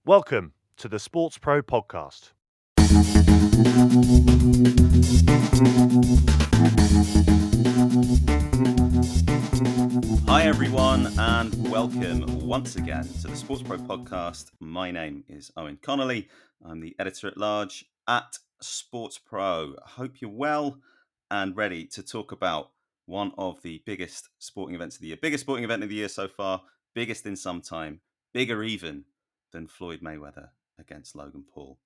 Welcome to the SportsPro Podcast. Hi everyone and welcome once again to the SportsPro Podcast. My name is Eoin Connolly. I'm the editor-at-large at SportsPro. I hope you're well and ready to talk about one of the biggest sporting events of the year. Biggest sporting event of the year so far, biggest in some time, bigger even than Floyd Mayweather against Logan Paul.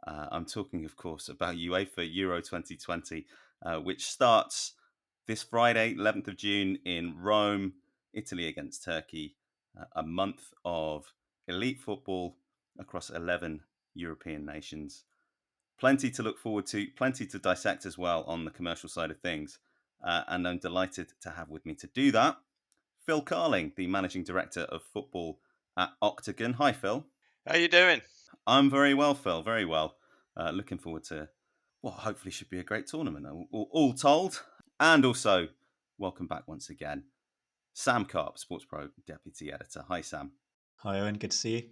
I'm talking, of course, about Uefa Euro 2020, which starts this Friday, 11th of June in Rome, Italy against Turkey. A month of elite football across 11 European nations. Plenty to look forward to, plenty to dissect as well on the commercial side of things. And I'm delighted to have with me to do that Phil Carling, the Managing Director of Football at Octagon. Hi, Phil. How you doing? I'm very well, Phil, very well. Looking forward to what hopefully should be a great tournament, all told. And also, welcome back once again, Sam Carp, SportsPro Deputy Editor. Hi, Sam. Hi, Owen. Good to see you.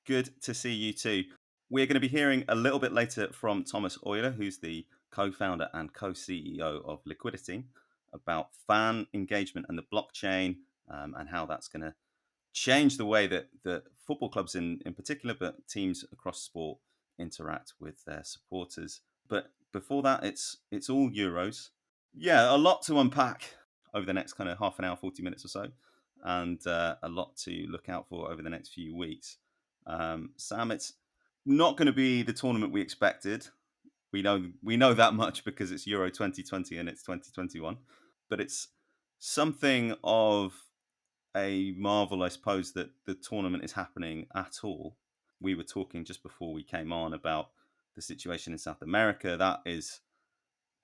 Good to see you too. We're going to be hearing a little bit later from Thomas Euler, who's the co-founder and co-CEO of Liquiditeam, about fan engagement and the blockchain and how that's going to change the way that football clubs in particular, but teams across sport interact with their supporters. But before that, it's all Euros. Yeah, a lot to unpack over the next kind of half an hour, 40 minutes or so, and a lot to look out for over the next few weeks. Sam, it's not going to be the tournament we expected. We know that much because it's Euro 2020 and it's 2021, but it's something of a marvel, I suppose, that the tournament is happening at all. We were talking just before we came on about the situation in South America. That is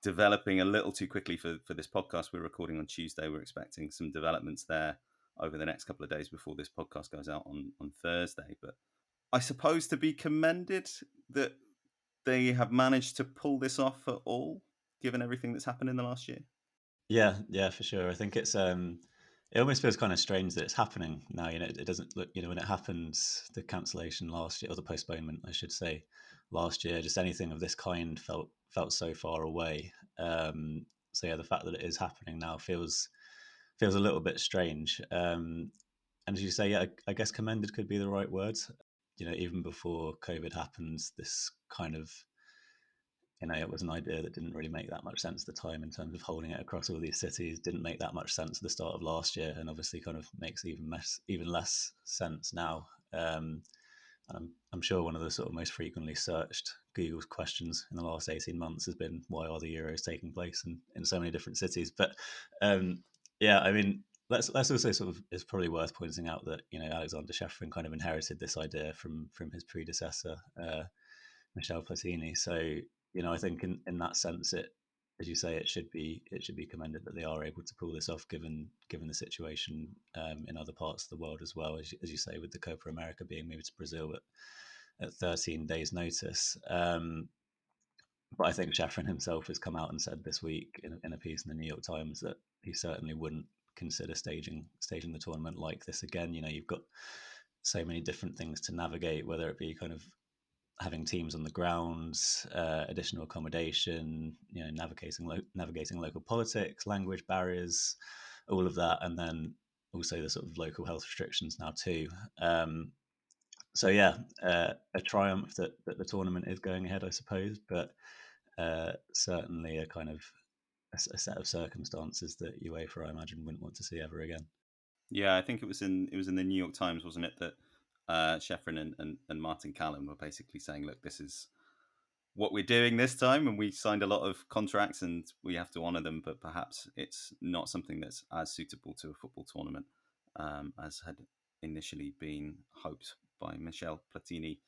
developing a little too quickly for this podcast. We're recording on Tuesday. We're expecting some developments there over the next couple of days before this podcast goes out on Thursday. But I suppose to be commended that they have managed to pull this off at all, given everything that's happened in the last year. Yeah, for sure. I think it's it almost feels kind of strange that it's happening now. It doesn't look, when it happened, the cancellation last year, or the postponement, I should say, last year, just anything of this kind felt so far away. So yeah, the fact that it is happening now feels a little bit strange. And as you say, yeah, I guess commended could be the right word. Even before COVID happened, this kind of it was an idea that didn't really make that much sense at the time in terms of holding it across all these cities. Didn't make that much sense at the start of last year, and obviously kind of makes even less sense now. And I'm sure one of the sort of most frequently searched Google questions in the last 18 months has been, why are the Euros taking place in so many different cities? But yeah, I mean, let's also sort of, it's probably worth pointing out that Alexander Sheffrin kind of inherited this idea from his predecessor, Michel Platini. So I think in that sense, it, as you say, it should be commended that they are able to pull this off, given the situation in other parts of the world as well, as you say, with the Copa America being moved to Brazil at 13 days' notice. But I think Sheffrin himself has come out and said this week in a piece in the New York Times that he certainly wouldn't consider staging the tournament like this again. You've got so many different things to navigate, whether it be kind of having teams on the ground, additional accommodation, navigating local politics, language barriers, all of that, and then also the sort of local health restrictions now too. So yeah, a triumph that the tournament is going ahead, I suppose, but certainly a kind of a set of circumstances that UEFA, I imagine, wouldn't want to see ever again. Yeah, I think it was in the New York Times, wasn't it, that Sheffrin and Martin Callan were basically saying, look, this is what we're doing this time, and we signed a lot of contracts and we have to honour them, but perhaps it's not something that's as suitable to a football tournament as had initially been hoped by Michel Platini,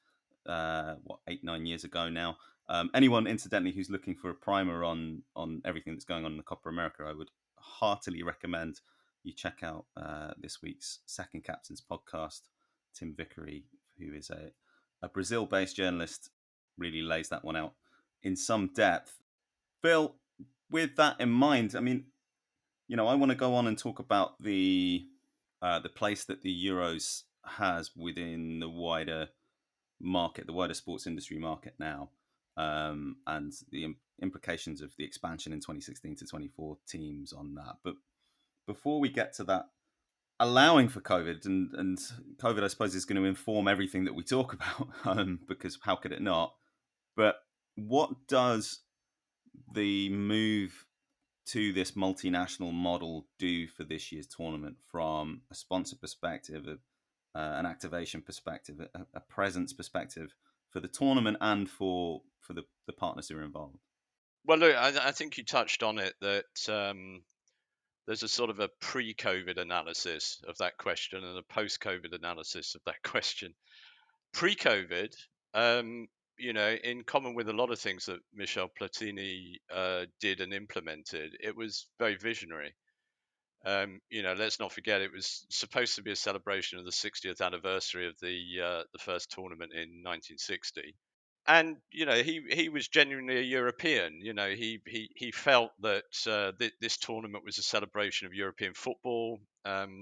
8-9 years ago now. Anyone, incidentally, who's looking for a primer on everything that's going on in the Copa America, I would heartily recommend you check out this week's Second Captains podcast. Tim Vickery, who is a Brazil-based journalist, really lays that one out in some depth. Bill, with that in mind, I mean, I want to go on and talk about the place that the Euros has within the wider market, the wider sports industry market now, and the implications of the expansion in 2016 to 24 teams on that. But before we get to that, allowing for COVID, and COVID, I suppose, is going to inform everything that we talk about, because how could it not? But what does the move to this multinational model do for this year's tournament from a sponsor perspective, an activation perspective, a presence perspective for the tournament and for the partners who are involved? Well, look, I think you touched on it that there's a sort of a pre-COVID analysis of that question and a post-COVID analysis of that question. Pre-COVID, in common with a lot of things that Michel Platini did and implemented, it was very visionary. Let's not forget it was supposed to be a celebration of the 60th anniversary of the first tournament in 1960. And he was genuinely a European. He felt that this tournament was a celebration of European football.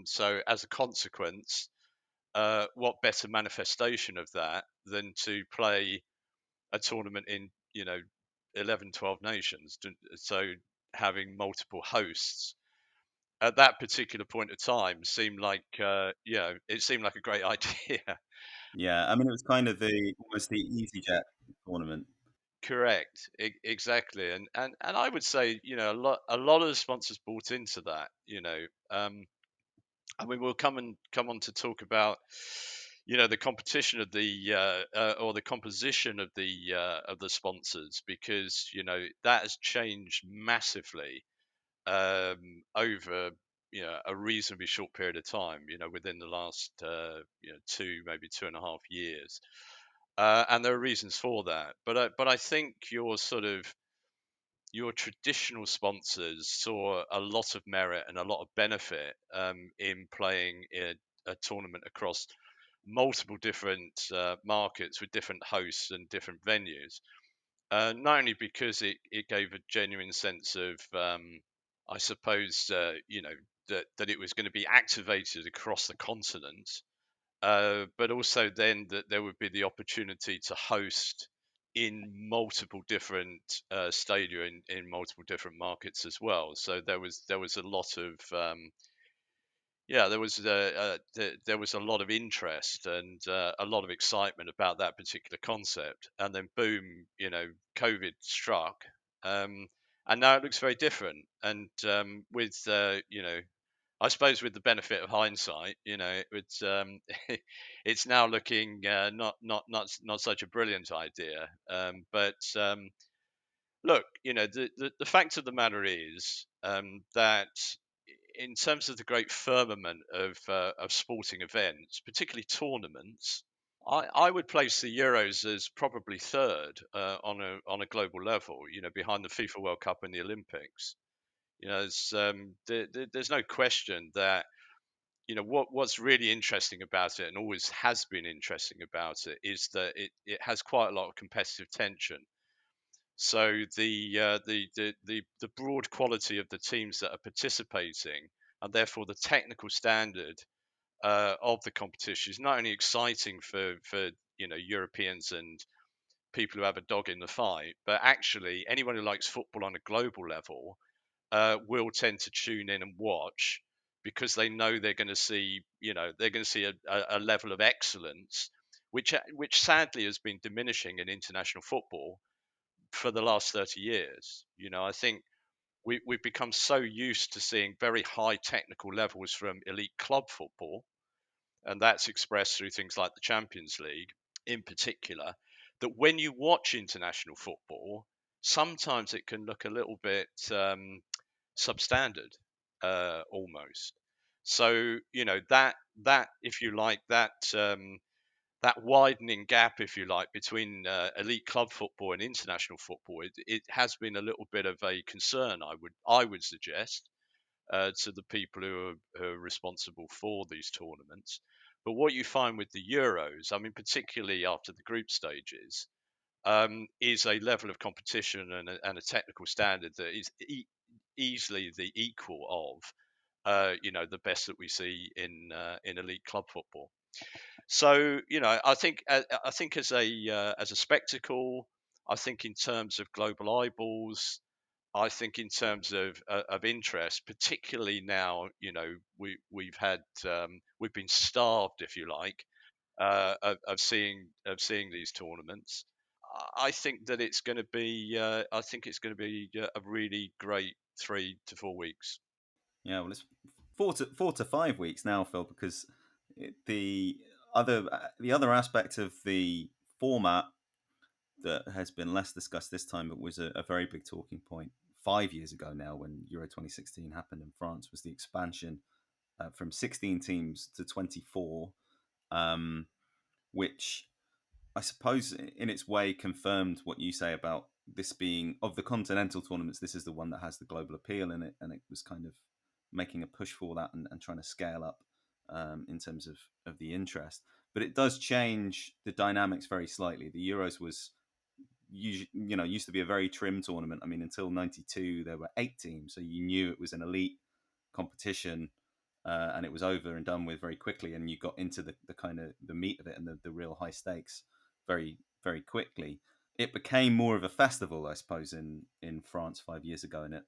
So as a consequence, what better manifestation of that than to play a tournament in 11, 12 nations? So having multiple hosts at that particular point of time seemed like it seemed like a great idea. Yeah, I mean, it was kind of almost the EasyJet tournament. Correct. Exactly. And I would say, a lot of the sponsors bought into that, I mean, we'll come on to talk about, the competition of or the composition of the sponsors, because, that has changed massively over, a reasonably short period of time, within the last, 2, maybe 2.5 years. And there are reasons for that, but I think your traditional sponsors saw a lot of merit and a lot of benefit in playing a tournament across multiple different markets with different hosts and different venues. Not only because it gave a genuine sense of, I suppose, that it was going to be activated across the continent, but also then that there would be the opportunity to host in multiple different stadia in multiple different markets as well. So there was a lot of there was a lot of interest and a lot of excitement about that particular concept. And then boom, COVID struck, and now it looks very different. And with I suppose with the benefit of hindsight, it's now looking not such a brilliant idea. But look, the fact of the matter is that in terms of the great firmament of sporting events, particularly tournaments, I would place the Euros as probably third on a global level. Behind the FIFA World Cup and the Olympics. There's no question that what's really interesting about it, and always has been interesting about it, is that it has quite a lot of competitive tension. So the broad quality of the teams that are participating, and therefore the technical standard of the competition, is not only exciting for Europeans and people who have a dog in the fight, but actually anyone who likes football on a global level will tend to tune in and watch, because they know they're going to see, a level of excellence, which sadly has been diminishing in international football for the last 30 years. I think we've become so used to seeing very high technical levels from elite club football, and that's expressed through things like the Champions League in particular, that when you watch international football, sometimes it can look a little bit substandard, almost. So that if you like, that widening gap, if you like, between elite club football and international football, it has been a little bit of a concern, I would suggest, to the people who are responsible for these tournaments. But what you find with the Euros, I mean, particularly after the group stages, is a level of competition and a technical standard that is easily the equal of the best that we see in elite club football. So I think as a spectacle, I think in terms of global eyeballs, I think in terms of interest, particularly now, we've been starved, if you like, of seeing these tournaments. I think that it's going to be a really great 3 to 4 weeks. Yeah, well, it's 4 to 5 weeks now, Phil, because the the other aspect of the format that has been less discussed this time, but was a very big talking point 5 years ago now when Euro 2016 happened in France, was the expansion from 16 teams to 24, um, which I suppose in its way confirmed what you say about this being, of the continental tournaments, this is the one that has the global appeal in it, and it was kind of making a push for that and trying to scale up in terms of the interest. But it does change the dynamics very slightly. The Euros was used to be a very trim tournament. I mean, until '92 there were 8 teams, so you knew it was an elite competition, and it was over and done with very quickly, and you got into the kind of the meat of it and the real high stakes very very quickly. It became more of a festival, I suppose, in France 5 years ago, and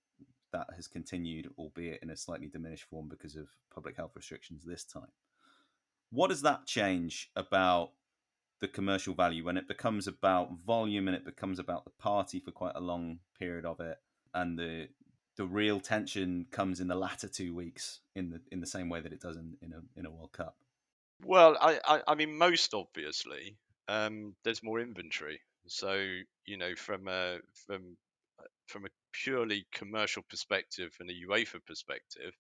that has continued, albeit in a slightly diminished form because of public health restrictions this time. What does that change about the commercial value when it becomes about volume and it becomes about the party for quite a long period of it, and the real tension comes in the latter 2 weeks in the same way that it does in a World Cup? Well, I mean, most obviously, there's more inventory. So, from a purely commercial perspective and a UEFA perspective,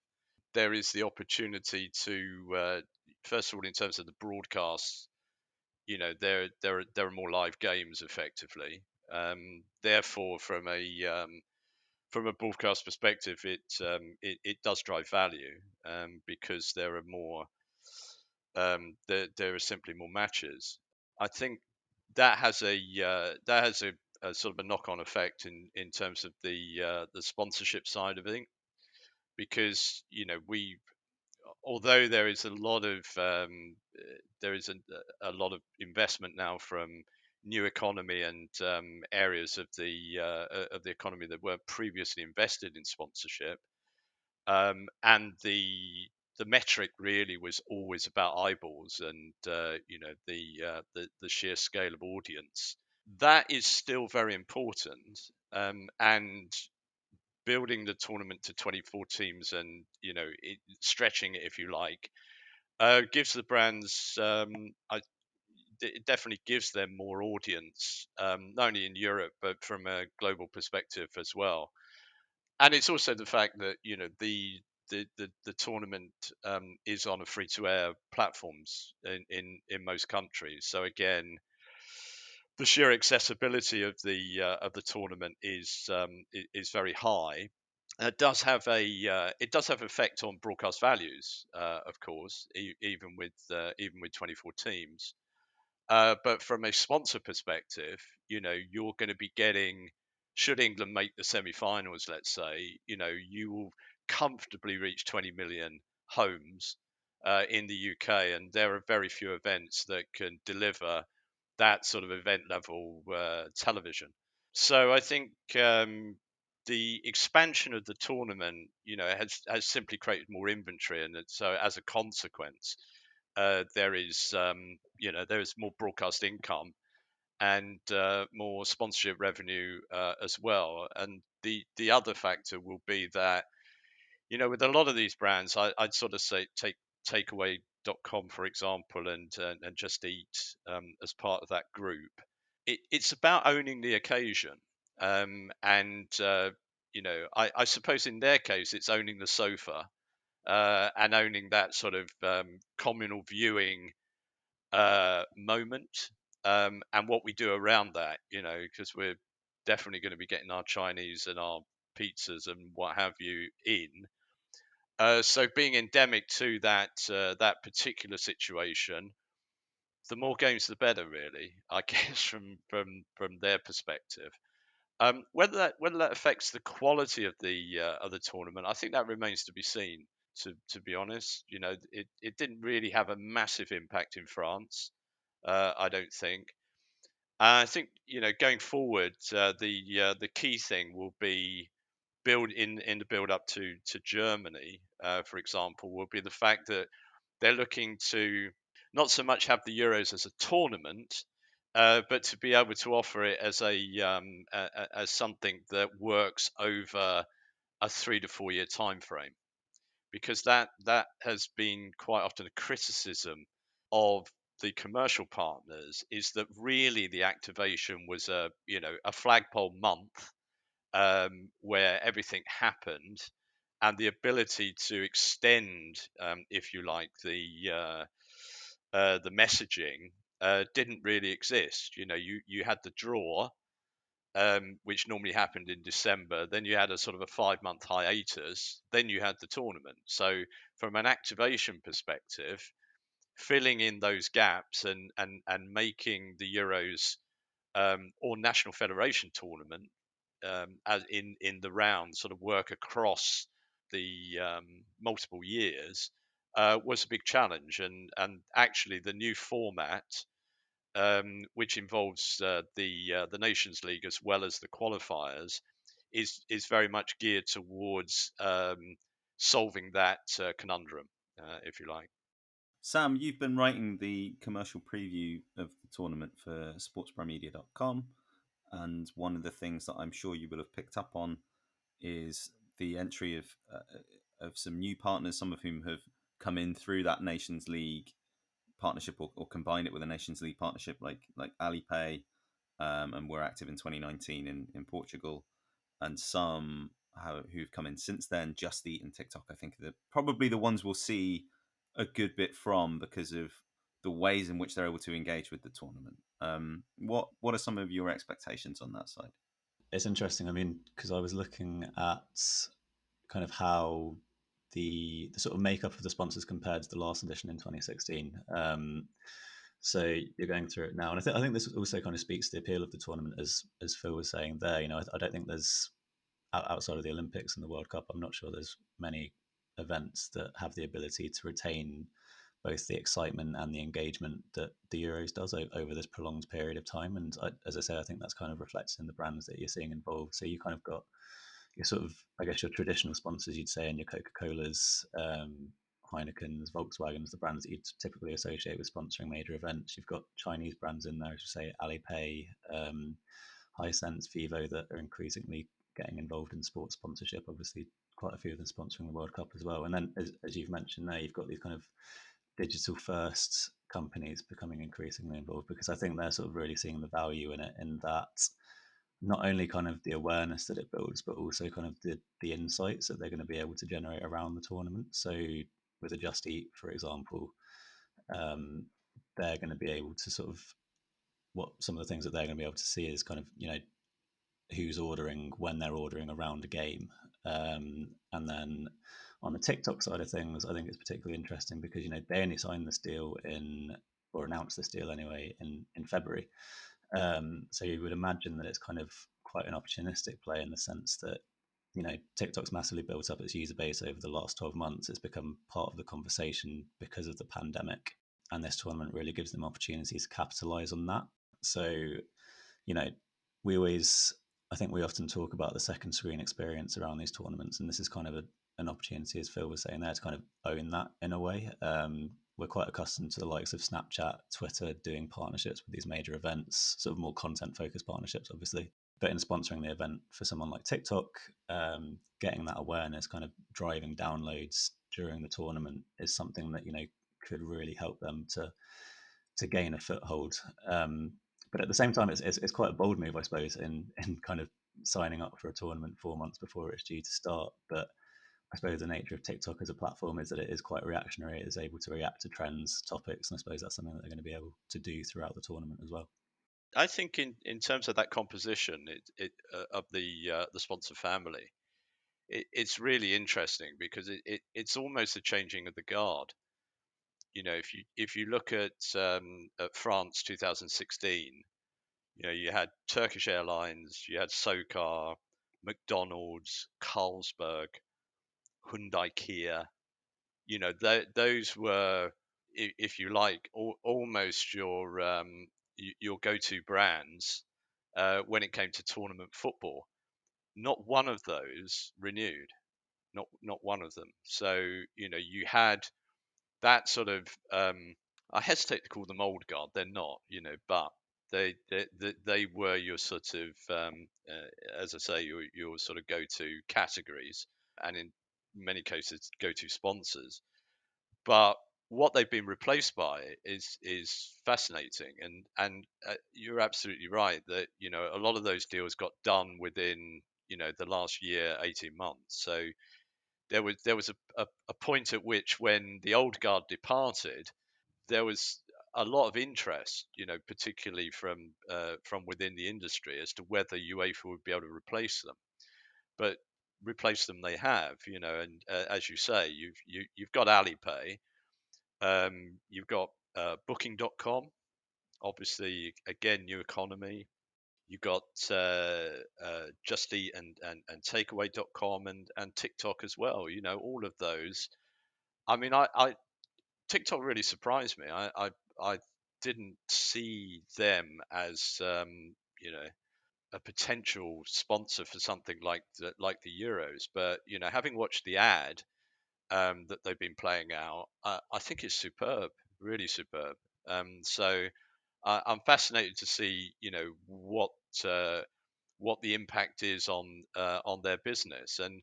there is the opportunity to, first of all, in terms of the broadcasts, there are more live games effectively. Therefore, from a broadcast perspective, it does drive value, because there are simply more matches. I think that has a sort of a knock-on effect in terms of the sponsorship side of it, because we although there is a lot of investment now from new economy and areas of the economy that weren't previously invested in sponsorship, and the metric really was always about eyeballs and the sheer scale of audience. That is still very important, and building the tournament to 24 teams and stretching it, if you like, gives the brands it definitely gives them more audience, not only in Europe but from a global perspective as well. And it's also the fact that the tournament is on a free to air platforms in most countries. So again, the sheer accessibility of the tournament is very high. It does have effect on broadcast values, of course, even with 24 teams. But from a sponsor perspective, you're going to be getting, should England make the semi-finals, let's say, you will comfortably reach 20 million homes in the UK, and there are very few events that can deliver that sort of event level television. So I think the expansion of the tournament, has simply created more inventory, and so as a consequence, there is more broadcast income and more sponsorship revenue as well. And the other factor will be that with a lot of these brands, I'd sort of say take takeaway.com for example, and Just Eat as part of that group. It's about owning the occasion, and I suppose in their case it's owning the sofa, and owning that sort of communal viewing moment, and what we do around that, because we're definitely going to be getting our Chinese and our pizzas and what have you in. So being endemic to that particular situation, the more games, the better, really. I guess from their perspective. Whether that affects the quality of the tournament, I think that remains to be seen. to be honest. It didn't really have a massive impact in France, I don't think. I think going forward, the key thing will be build in the build up to Germany, for example, will be the fact that they're looking to not so much have the Euros as a tournament, but to be able to offer it as as something that works over a 3 to 4 year time frame, because that has been quite often a criticism of the commercial partners, is that really the activation was a flagpole month, where everything happened, and the ability to extend, if you like, the messaging didn't really exist. You had the draw, which normally happened in December. Then you had a sort of a 5 month hiatus. Then you had the tournament. So from an activation perspective, filling in those gaps and making the Euros, or National Federation tournament, as in the round, sort of work across the multiple years, was a big challenge. And actually, the new format, which involves the Nations League as well as the qualifiers, is very much geared towards solving that conundrum, if you like. Sam, you've been writing the commercial preview of the tournament for sportspromedia.com, and one of the things that I'm sure you will have picked up on is the entry of some new partners, some of whom have come in through that Nations League partnership, or combine it with a Nations League partnership, like Alipay, and were active in 2019 in Portugal, and some who've come in since then. Just Eat and TikTok, I think, are probably the ones we'll see a good bit from, because of the ways in which they're able to engage with the tournament. What are some of your expectations on that side? It's interesting. I mean, because I was looking at kind of how the sort of makeup of the sponsors compared to the last edition in 2016. So you're going through it now, and I think this also kind of speaks to the appeal of the tournament, as Phil was saying there. I don't think there's, outside of the Olympics and the World Cup, I'm not sure there's many events that have the ability to retain both the excitement and the engagement that the Euros does over this prolonged period of time. And as I say, I think that's kind of reflected in the brands that you're seeing involved. So you kind of got your sort of, I guess, your traditional sponsors, you'd say, and your Coca-Colas, Heineken's, Volkswagen's, the brands that you'd typically associate with sponsoring major events. You've got Chinese brands in there, as you say, Alipay, Hisense, Vivo, that are increasingly getting involved in sports sponsorship. Obviously, quite a few of them sponsoring the World Cup as well. And then, as you've mentioned there, you've got these kind of digital first companies becoming increasingly involved, because I think they're sort of really seeing the value in it, in that not only kind of the awareness that it builds, but also kind of the insights that they're going to be able to generate around the tournament. So with a Just Eat, for example, they're going to be able to sort of, what some of the things that they're going to be able to see is kind of, who's ordering, when they're ordering around a game. And then on the TikTok side of things, I think it's particularly interesting because, they only signed this deal or announced this deal anyway, in February. So you would imagine that it's kind of quite an opportunistic play, in the sense that, TikTok's massively built up its user base over the last 12 months. It's become part of the conversation because of the pandemic. And this tournament really gives them opportunities to capitalize on that. So, we always, I think we often talk about the second screen experience around these tournaments, and this is kind of an opportunity, as Phil was saying there, to kind of own that in a way. We're quite accustomed to the likes of Snapchat, Twitter doing partnerships with these major events, sort of more content-focused partnerships, obviously. But in sponsoring the event for someone like TikTok, getting that awareness, kind of driving downloads during the tournament, is something that, could really help them to gain a foothold. But at the same time, it's quite a bold move, I suppose, in kind of signing up for a tournament 4 months before it's due to start. But I suppose the nature of TikTok as a platform is that it is quite reactionary. It is able to react to trends, topics, and I suppose that's something that they're going to be able to do throughout the tournament as well. I think in terms of that composition, of the sponsor family, it's really interesting because it's almost a changing of the guard. If you look at France 2016, you had Turkish Airlines, you had SOCAR, McDonald's, Carlsberg, Hyundai, Kia, those were, if you like, almost your go-to brands when it came to tournament football. Not one of those renewed, not one of them. So you had that sort of, I hesitate to call them old guard. They're not, but they were your sort of, as I say, your sort of go-to categories, and in many cases go-to sponsors. But what they've been replaced by is fascinating, and you're absolutely right that a lot of those deals got done within the last year, 18 months. So there was a point at which, when the old guard departed, there was a lot of interest, particularly from within the industry, as to whether UEFA would be able to replace them. But replace them they have, and as you say, you've got Alipay, you've got Booking.com, obviously, again, new economy. You've got Just Eat and Takeaway.com and TikTok as well. All of those. I mean, I TikTok really surprised me. I didn't see them as a potential sponsor for something like the Euros, but having watched the ad that they've been playing out, I think it's superb, really superb. So I'm fascinated to see, what the impact is on their business, and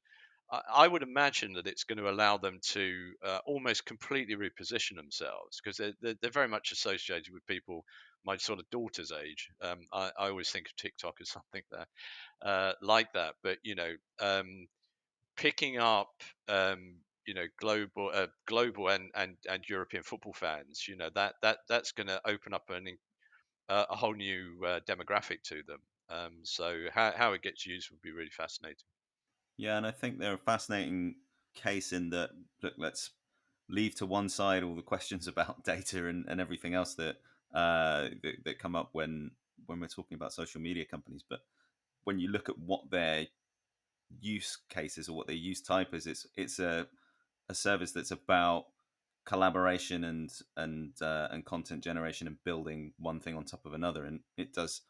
I would imagine that it's going to allow them to almost completely reposition themselves, because they're very much associated with people my sort of daughter's age. I always think of TikTok as something that like that, but picking up global and European football fans, that's going to open up a whole new demographic to them. So how it gets used would be really fascinating. Yeah, and I think they're a fascinating case in that, look, let's leave to one side all the questions about data and everything else that come up when we're talking about social media companies. But when you look at what their use cases or what their use type is, it's a service that's about collaboration and content generation and building one thing on top of another. And it does,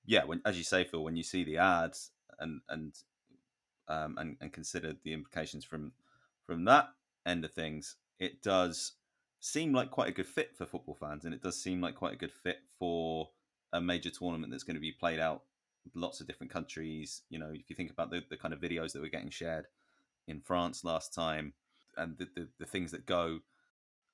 yeah, when, as you say, Phil, when you see the ads and consider the implications from that end of things, it does seem like quite a good fit for football fans, and it does seem like quite a good fit for a major tournament that's going to be played out with lots of different countries. If you think about the kind of videos that were getting shared in France last time, and the things that go.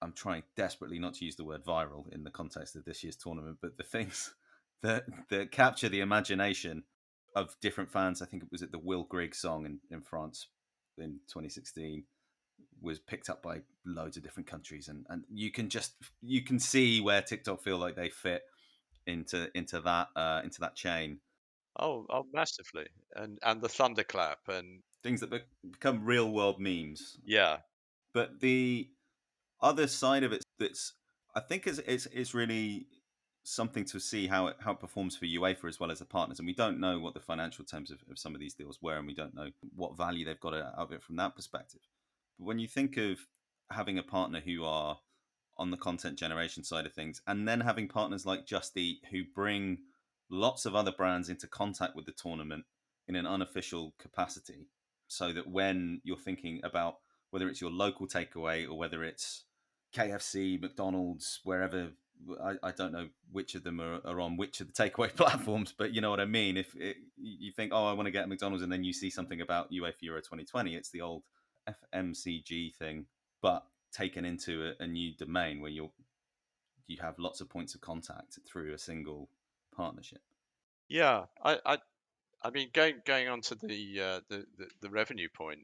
I'm trying desperately not to use the word viral in the context of this year's tournament, but the things that capture the imagination of different fans. I think it was at the Will Grigg song in France in 2016 was picked up by loads of different countries, and you can see where TikTok feel like they fit into that chain. Oh, massively, and the thunderclap, and Things that become real world memes. yeah, But the other side of it that's I think it's really something to see how it performs for UEFA as well as the partners. And we don't know what the financial terms of some of these deals were, and we don't know what value they've got out of it from that perspective. But when you think of having a partner who are on the content generation side of things, and then having partners like Just Eat who bring lots of other brands into contact with the tournament in an unofficial capacity, so that when you're thinking about whether it's your local takeaway or whether it's KFC, McDonald's, wherever. I don't know which of them are on which of the takeaway platforms, but you know what I mean. If you think, oh, I want to get McDonald's, and then you see something about UEFA Euro 2020, it's the old FMCG thing, but taken into a new domain where you have lots of points of contact through a single partnership. yeah. I mean, going on to the revenue point,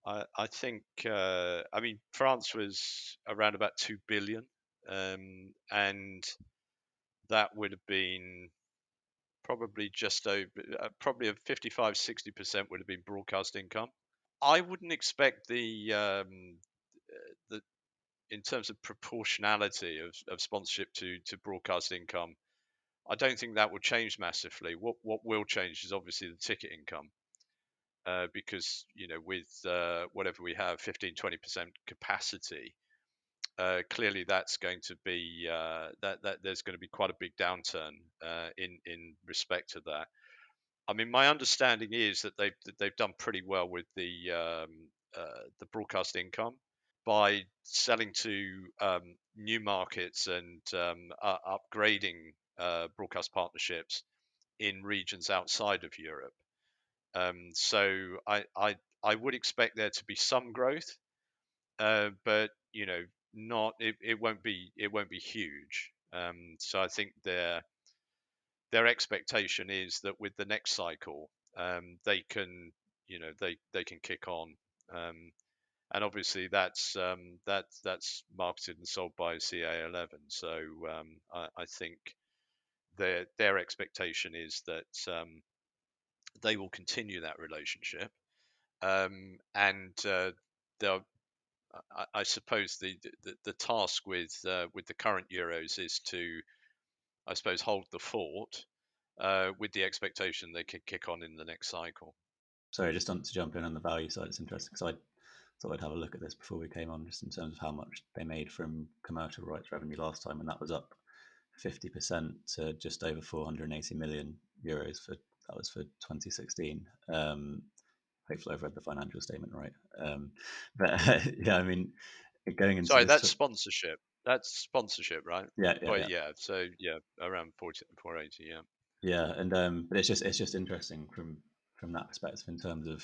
I think, I mean, France was around about 2 billion, and that would have been probably just over, probably a 55-60% would have been broadcast income. I wouldn't expect the in terms of proportionality of sponsorship to broadcast income. I don't think that will change massively. What will change is obviously the ticket income. because with whatever we have, 15-20% capacity, clearly that's going to be that there's going to be quite a big downturn in respect to that. I mean, my understanding is that they've done pretty well with the broadcast income by selling to new markets and upgrading broadcast partnerships in regions outside of Europe. So I would expect there to be some growth, but not it won't be huge. So I think their expectation is that with the next cycle, they can they can kick on, and obviously that's marketed and sold by CA11. So I think their expectation is that they will continue that relationship, and they'll. I suppose the task with the current Euros is to, I suppose, hold the fort with the expectation they could kick on in the next cycle. Sorry, just to jump in on the value side, it's interesting because I thought I'd have a look at this before we came on, just in terms of how much they made from commercial rights revenue last time, and that was up 50% to just over 480 million euros that was for 2016. Hopefully, I've read the financial statement right. But yeah, I mean, going into Sorry, this, that's sponsorship. That's sponsorship, right? yeah. But yeah, so yeah, around 480, yeah. Yeah, and but it's just interesting from that perspective in terms of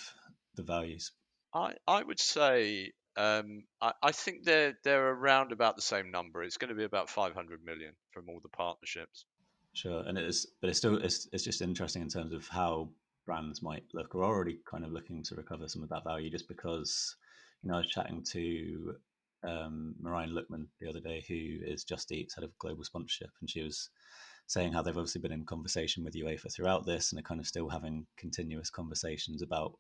the values. I would say I think they're around about the same number. It's going to be about 500 million from all the partnerships. Sure, and but it's still it's just interesting in terms of how brands might look or are already kind of looking to recover some of that value. Just because I was chatting to Marianne Lookman the other day, who is Just Eat's head of global sponsorship, and she was saying how they've obviously been in conversation with UEFA throughout this, and are kind of still having continuous conversations about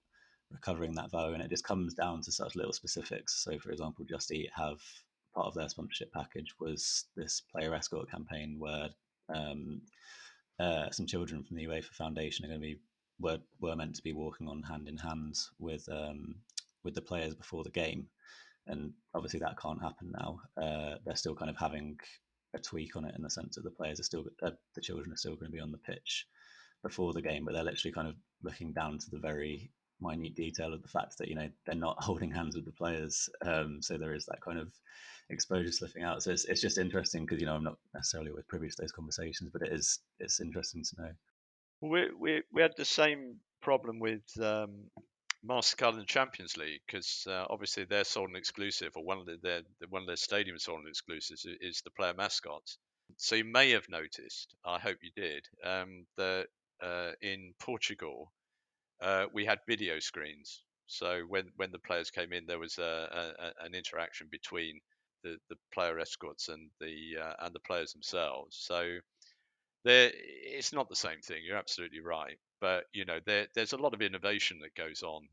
recovering that value. And it just comes down to such little specifics. So, for example, Just Eat have part of their sponsorship package was this player escort campaign where um, some children from the UEFA Foundation are going to be were meant to be walking on hand in hand with the players before the game, and obviously that can't happen now. They're still kind of having a tweak on it in the sense that the players are still the children are still going to be on the pitch before the game, but they're literally kind of looking down to the very minute detail of the fact that they're not holding hands with the players, so there is that kind of exposure slipping out. So it's just interesting because I'm not necessarily always privy to those conversations, but it's interesting to know. We had the same problem with Mastercard and the Champions League because obviously they're sold and exclusive, or one of their stadium sold and exclusives is the player mascots. So you may have noticed, I hope you did, that in Portugal we had video screens. So when the players came in, there was an interaction between the player escorts and the players themselves. So it's not the same thing. You're absolutely right, but there's a lot of innovation that goes on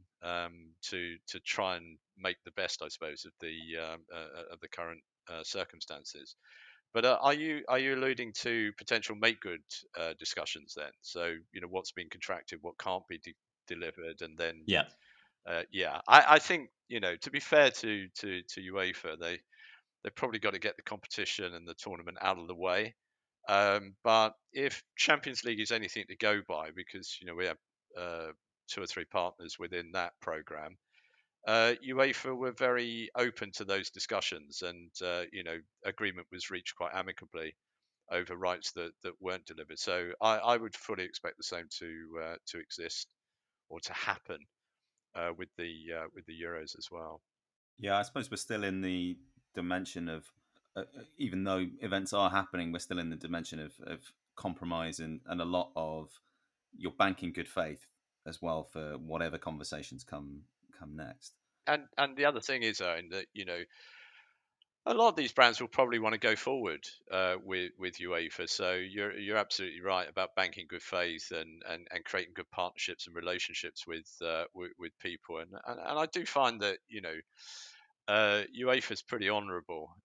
to try and make the best, I suppose, of the current circumstances. But are you alluding to potential make good discussions then? So what's been contracted, what can't be delivered, and then Yeah. yeah, I think to be fair to UEFA, they've probably got to get the competition and the tournament out of the way. But if Champions League is anything to go by, because we have 2 or 3 partners within that program, UEFA were very open to those discussions, and agreement was reached quite amicably over rights that weren't delivered. So I would fully expect the same to exist or to happen with the Euros as well. Yeah, I suppose we're still in the dimension of, even though events are happening, we're still in the dimension of compromise and a lot of your banking good faith as well for whatever conversations come next. And the other thing is, Owen, that a lot of these brands will probably want to go forward with UEFA. So you're absolutely right about banking good faith and creating good partnerships and relationships with people. And I do find that UEFA is pretty honourable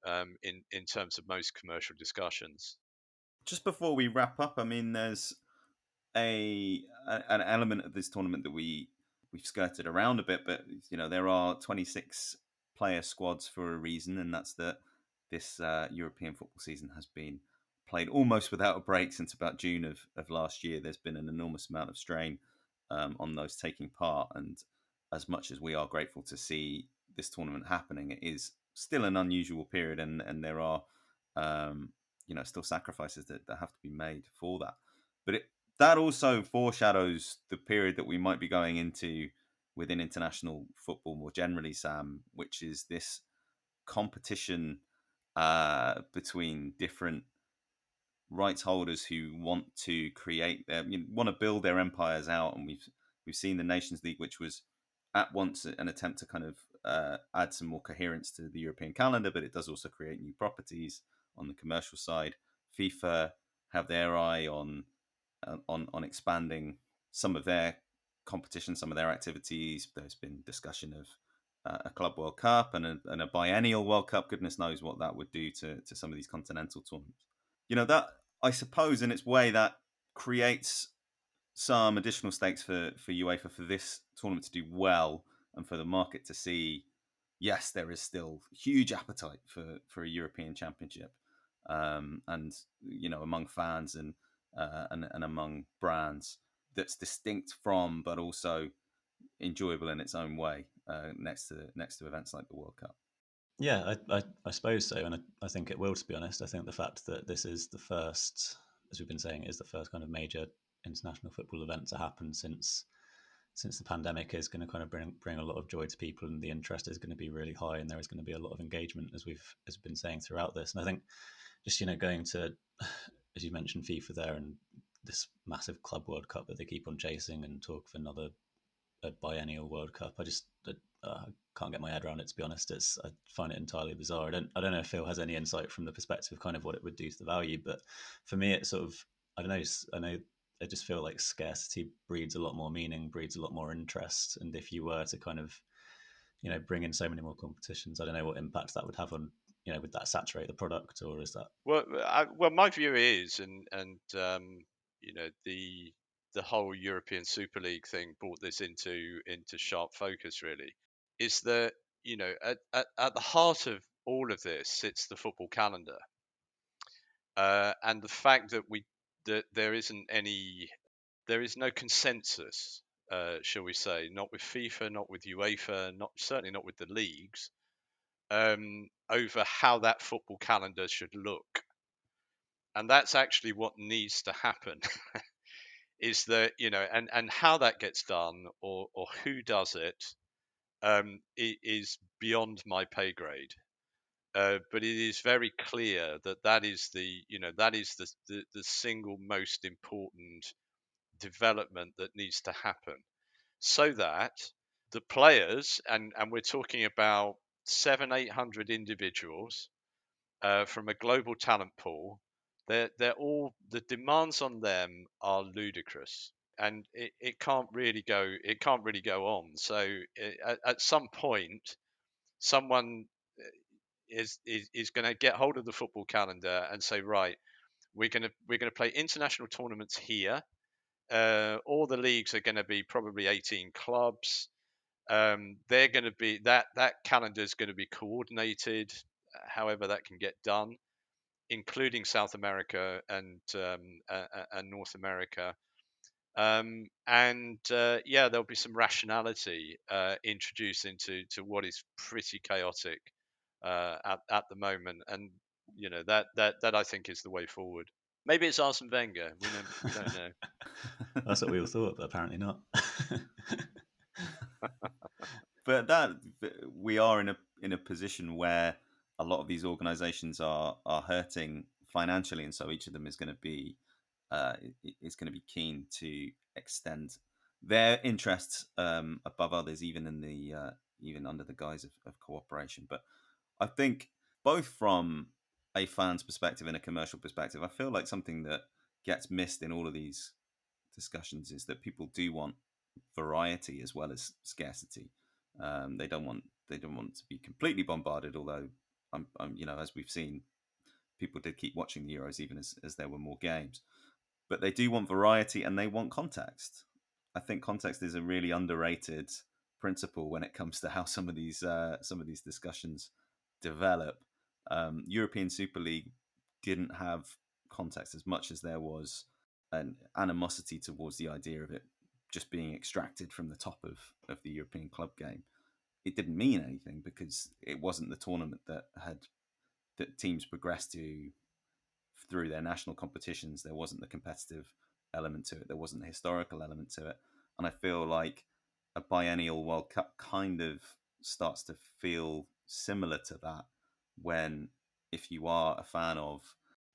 in terms of most commercial discussions. Just before we wrap up, I mean, there's an element of this tournament that we we've skirted around a bit, but there are 26 player squads for a reason, and that's that this European football season has been played almost without a break since about June of last year. There's been an enormous amount of strain on those taking part, and as much as we are grateful to see this tournament happening, it is still an unusual period, and there are still sacrifices that have to be made for that. But that also foreshadows the period that we might be going into within international football more generally, Sam, which is this competition between different rights holders who want to want to build their empires out. And we've seen the Nations League, which was at once an attempt to kind of add some more coherence to the European calendar, but it does also create new properties on the commercial side. FIFA have their eye on expanding some of their competition, some of their activities. There's been discussion of a Club World Cup and a biennial World Cup. Goodness knows what that would do to some of these continental tournaments. That, I suppose, in its way, that creates some additional stakes for UEFA for this tournament to do well, and for the market to see, yes, there is still huge appetite for a European Championship, and among fans and among brands, that's distinct from, but also enjoyable in its own way, next to events like the World Cup. Yeah, I suppose so, and I think it will. To be honest, I think the fact that this is the first, as we've been saying, is the first kind of major international football event to happen since the pandemic is going to kind of bring a lot of joy to people, and the interest is going to be really high, and there is going to be a lot of engagement, as we've been saying throughout this. And I think just going to, as you mentioned, FIFA there, and this massive Club World Cup that they keep on chasing, and talk of another biennial World Cup. I can't get my head around it, to be honest. I find it entirely bizarre. I don't know if Phil has any insight from the perspective of kind of what it would do to the value, but for me, it's sort of, I don't know. I know I just feel like scarcity breeds a lot more meaning, breeds a lot more interest, and if you were to kind of bring in so many more competitions, I don't know what impact that would have on, would that saturate the product, or is that? Well, my view is, and the whole European Super League thing brought this into sharp focus. Really, is that at the heart of all of this sits the football calendar, and the fact that there is no consensus, shall we say, not with FIFA, not with UEFA, certainly not with the leagues, over how that football calendar should look. And that's actually what needs to happen. Is that, and how that gets done, or who does it, is beyond my pay grade. But it is very clear that is the single most important development that needs to happen, so that the players, and we're talking about 700-800 individuals, from a global talent pool, they're all, the demands on them are ludicrous, and it can't really go on. So at some point, someone is going to get hold of the football calendar and say, right, we're going to play international tournaments here. All the leagues are going to be probably 18 clubs. They're going to be that calendar is going to be coordinated, however that can get done, including South America and North America. There'll be some rationality introduced into what is pretty chaotic at the moment, and that I think is the way forward. Maybe it's Arsene Wenger. We don't know. That's what we all thought, but apparently not. But we are in a position where a lot of these organisations are hurting financially, and so each of them is going to be keen to extend their interests above others, even under the guise of cooperation. But I think, both from a fan's perspective and a commercial perspective, I feel like something that gets missed in all of these discussions is that people do want variety as well as scarcity. They don't want to be completely bombarded. Although, as we've seen, people did keep watching the Euros even as there were more games. But they do want variety, and they want context. I think context is a really underrated principle when it comes to how some of these discussions develop. European Super League didn't have context as much as there was an animosity towards the idea of it just being extracted from the top of the European club game. It didn't mean anything because it wasn't the tournament that teams progressed to through their national competitions. There wasn't the competitive element to it. There wasn't the historical element to it. And I feel like a biennial World Cup kind of starts to feel similar to that when, if you are a fan of,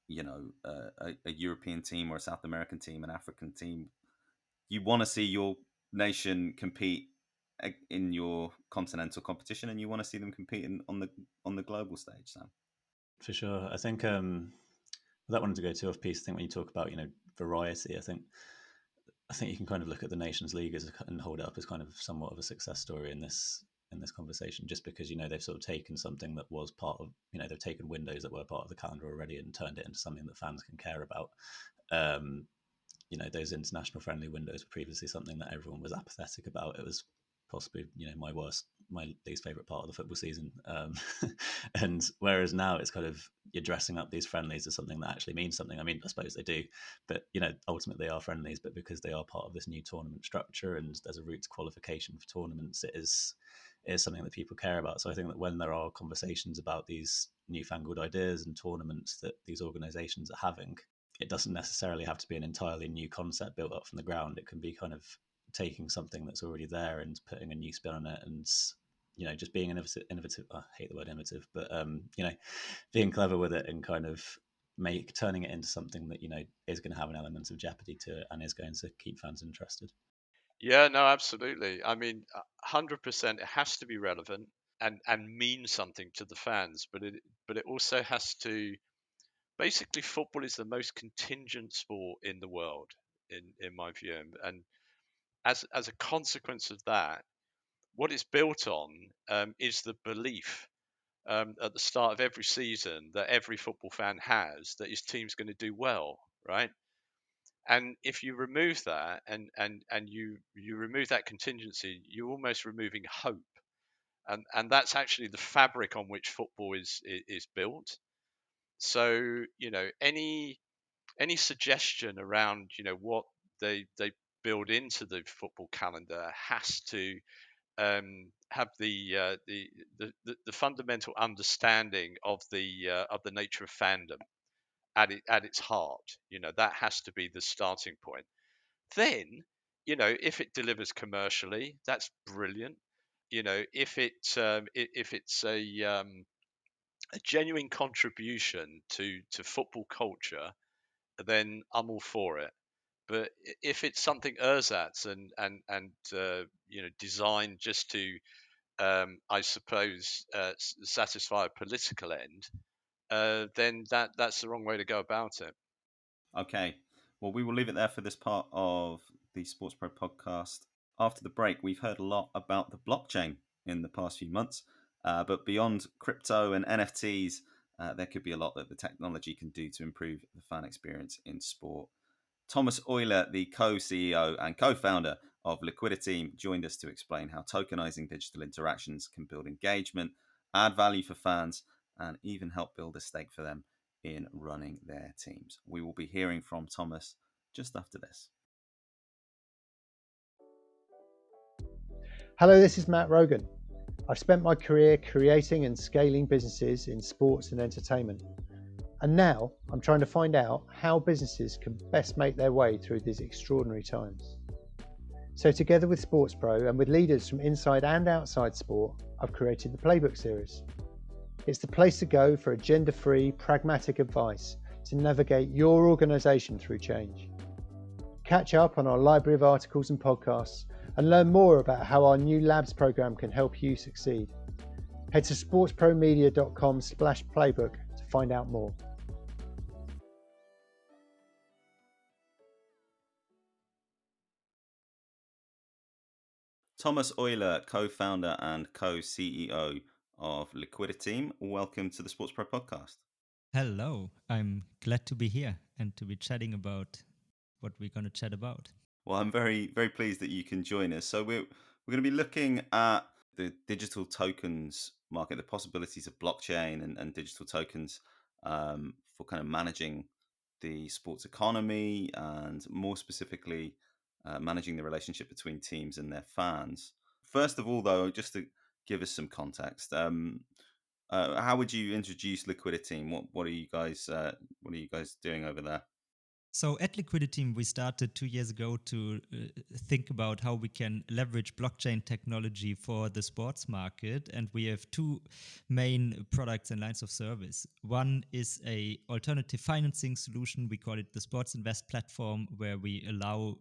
a European team or a South American team, an African team, you want to see your nation compete in your continental competition, and you want to see them competing on the global stage, Sam. For sure. I think that wanted to go too off piece. I think when you talk about variety, I think you can kind of look at the Nations League and hold it up as kind of somewhat of a success story in this conversation, just because they've sort of taken something that was part of they've taken windows that were part of the calendar already and turned it into something that fans can care about. Those international friendly windows were previously something that everyone was apathetic about. It was possibly my least favorite part of the football season, and whereas now it's kind of you're dressing up these friendlies as something that actually means something. I mean, I suppose they do, but ultimately they are friendlies, but because they are part of this new tournament structure and there's a route to qualification for tournaments, it is something that people care about. So I think that when there are conversations about these newfangled ideas and tournaments that these organizations are having, it doesn't necessarily have to be an entirely new concept built up from the ground. It can be kind of taking something that's already there and putting a new spin on it, and just being innovative. I hate the word innovative, but being clever with it and kind of turning it into something that is going to have an element of jeopardy to it and is going to keep fans interested. Yeah, no, absolutely. I mean, 100%. It has to be relevant and mean something to the fans, but it also has to. Basically, football is the most contingent sport in the world, in my view, and as a consequence of that, what it's built on is the belief at the start of every season that every football fan has that his team's going to do well, right? And if you remove that and you remove that contingency, you're almost removing hope, and that's actually the fabric on which football is built. So any suggestion around what they build into the football calendar has to have the fundamental understanding of the nature of fandom at its heart. That has to be the starting point. Then, if it delivers commercially, that's brilliant. If it's a genuine contribution to football culture, then I'm all for it. But if it's something ersatz and designed just to I suppose satisfy a political end, then that's the wrong way to go about it. Okay. Well, we will leave it there for this part of the Sports Pro podcast. After the break, we've heard a lot about the blockchain in the past few months. But beyond crypto and NFTs, there could be a lot that the technology can do to improve the fan experience in sport. Thomas Euler, the co-CEO and co-founder of Liquiditeam, joined us to explain how tokenizing digital interactions can build engagement, add value for fans, and even help build a stake for them in running their teams. We will be hearing from Thomas just after this. Hello, this is Matt Rogan. I've spent my career creating and scaling businesses in sports and entertainment. And now I'm trying to find out how businesses can best make their way through these extraordinary times. So together with SportsPro and with leaders from inside and outside sport, I've created the Playbook series. It's the place to go for agenda-free, pragmatic advice to navigate your organisation through change. Catch up on our library of articles and podcasts and learn more about how our new labs program can help you succeed. Head to sportspromedia.com/playbook to find out more. Thomas Euler, co-founder and co-CEO of Liquiditeam. Welcome to the Sports Pro Podcast. Hello, I'm glad to be here and to be chatting about what we're going to chat about. Well, I'm very, very pleased that you can join us. So we're going to be looking at the digital tokens market, the possibilities of blockchain and digital tokens for kind of managing the sports economy and more specifically managing the relationship between teams and their fans. First of all, though, just to give us some context, how would you introduce Liquiditeam? What are you guys doing over there? So at Liquiditeam, we started 2 years ago to think about how we can leverage blockchain technology for the sports market, and we have two main products and lines of service. One is a alternative financing solution. We call it the Sports Invest platform, where we allow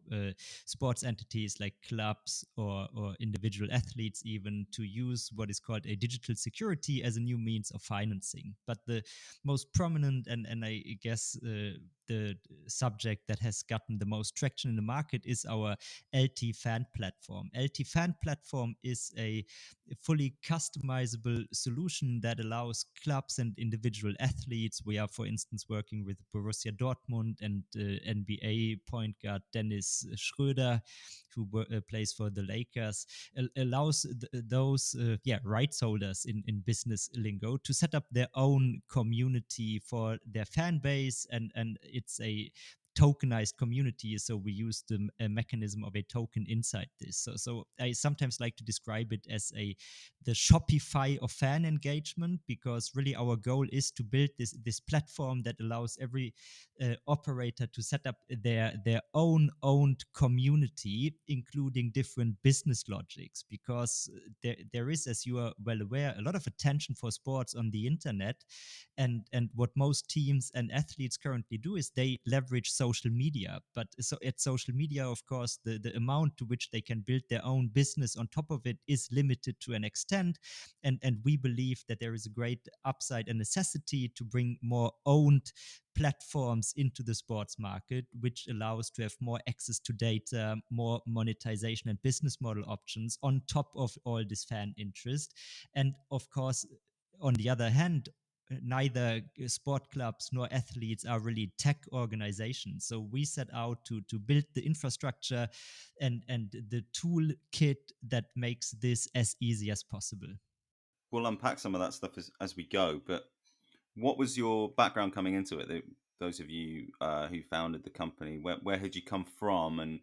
sports entities like clubs or individual athletes even to use what is called a digital security as a new means of financing. But the most prominent and I guess the subject that has gotten the most traction in the market is our LT Fan platform. LT Fan platform is a fully customizable solution that allows clubs and individual athletes. We are, for instance, working with Borussia Dortmund and NBA point guard Dennis Schröder, who plays for the Lakers, allows those rights holders in business lingo to set up their own community for their fan base, and it's a tokenized community, so we use the mechanism of a token inside this. So I sometimes like to describe it as the Shopify of fan engagement, because really our goal is to build this platform that allows every operator to set up their own owned community, including different business logics, because there is, as you are well aware, a lot of attention for sports on the internet, and what most teams and athletes currently do is they leverage social media. But so at social media, of course, the amount to which they can build their own business on top of it is limited to an extent, and we believe that there is a great upside and necessity to bring more owned platforms into the sports market, which allows to have more access to data, more monetization and business model options on top of all this fan interest. And of course, on the other hand, neither sport clubs nor athletes are really tech organizations. So we set out to build the infrastructure and the toolkit that makes this as easy as possible. We'll unpack some of that stuff as we go, but what was your background coming into it? Those of you who founded the company, where had you come from, and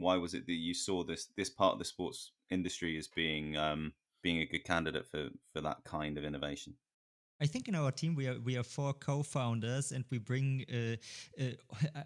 why was it that you saw this part of the sports industry as being a good candidate for that kind of innovation? I think in our team we are 4 co-founders, and we bring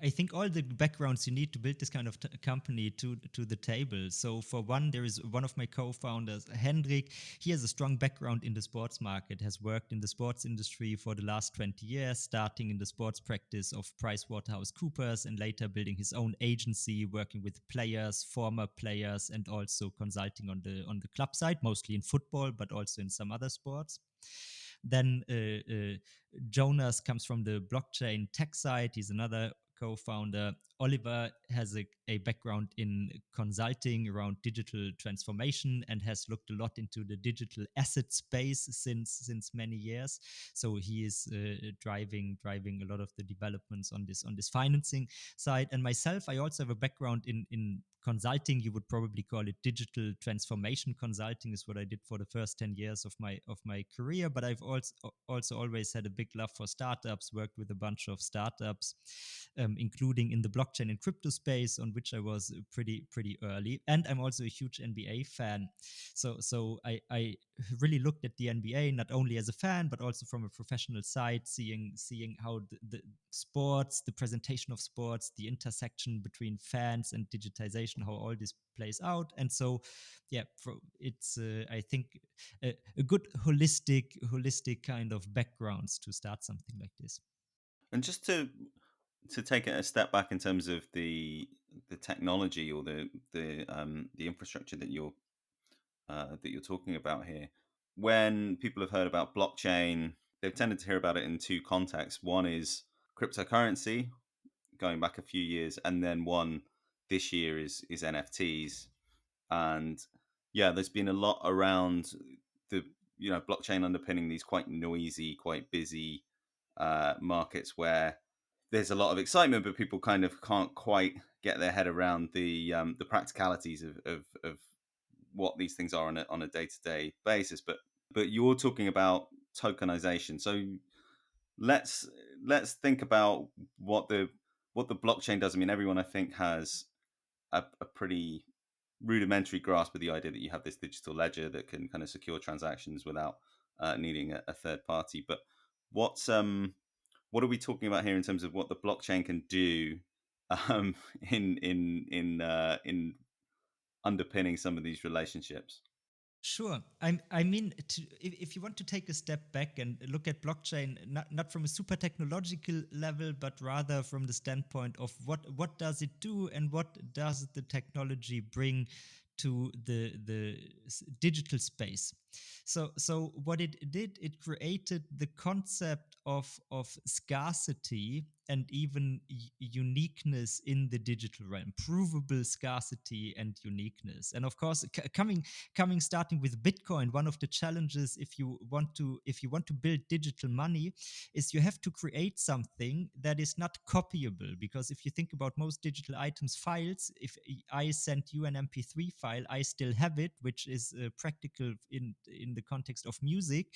I think all the backgrounds you need to build this kind of company to the table. So for one, there is one of my co-founders, Hendrik. He has a strong background in the sports market, has worked in the sports industry for the last 20 years, starting in the sports practice of PricewaterhouseCoopers and later building his own agency, working with players, former players, and also consulting on the club side, mostly in football, but also in some other sports. Then Jonas comes from the blockchain tech side. He's another co-founder. Oliver has a background in consulting around digital transformation and has looked a lot into the digital asset space since many years. So he is driving a lot of the developments on this financing side. And myself, I also have a background in consulting. You would probably call it digital transformation consulting, is what I did for the first 10 years of my career. But I've also always had a big love for startups, worked with a bunch of startups, including in the blockchain and crypto space, on which I was pretty early. And I'm also a huge NBA fan. So I really looked at the NBA not only as a fan, but also from a professional side, seeing how the sports, the presentation of sports, the intersection between fans and digitization, how all this plays out. And so, yeah, it's I think a good holistic kind of backgrounds to start something like this. And just to take it a step back in terms of the technology or the infrastructure that you're talking about here, when people have heard about blockchain, they've tended to hear about it in two contexts. One is cryptocurrency, going back a few years, and then one this year is NFTs. And yeah, there's been a lot around the blockchain underpinning these quite noisy, quite busy markets where there's a lot of excitement, but people kind of can't quite get their head around the practicalities of what these things are on a day-to-day basis. But you're talking about tokenization, so let's think about what the blockchain does. I mean, everyone I think has a pretty rudimentary grasp of the idea that you have this digital ledger that can kind of secure transactions without needing a third party. But what's what are we talking about here in terms of what the blockchain can do um, in underpinning some of these relationships? Sure. I mean, if you want to take a step back and look at blockchain, not from a super technological level, but rather from the standpoint of what does it do and what does the technology bring to the digital space. So what it did, it created the concept of scarcity and even uniqueness in the digital realm, provable scarcity and uniqueness. And of course, coming starting with Bitcoin, one of the challenges if you want to build digital money is you have to create something that is not copyable, because if you think about most digital items, files, if I send you an MP3 file, I still have it, which is practical in the context of music.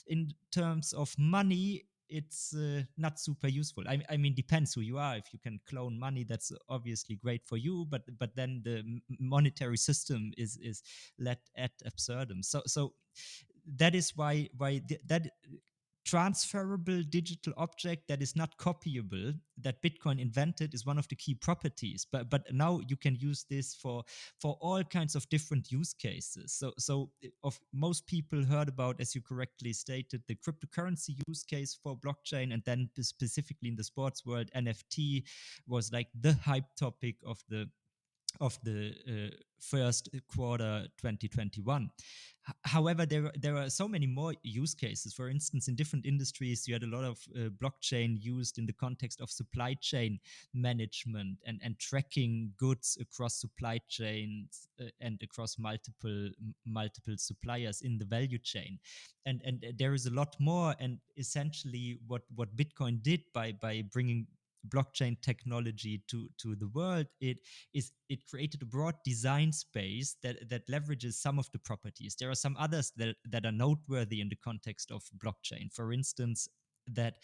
In terms of money, it's not super useful. I mean, depends who you are. If you can clone money, that's obviously great for you. But then the monetary system is led ad absurdum. So that is why that transferable digital object that is not copyable that Bitcoin invented is one of the key properties. But now you can use this for all kinds of different use cases. So of most people heard about, as you correctly stated, the cryptocurrency use case for blockchain, and then specifically in the sports world, NFT was like the hype topic of the first quarter 2021. However, there are so many more use cases. For instance, in different industries, you had a lot of blockchain used in the context of supply chain management and tracking goods across supply chains and across multiple suppliers in the value chain. And there is a lot more. And essentially, what Bitcoin did by bringing blockchain technology to the world, it created a broad design space that leverages some of the properties. There are some others that are noteworthy in the context of blockchain. For instance, that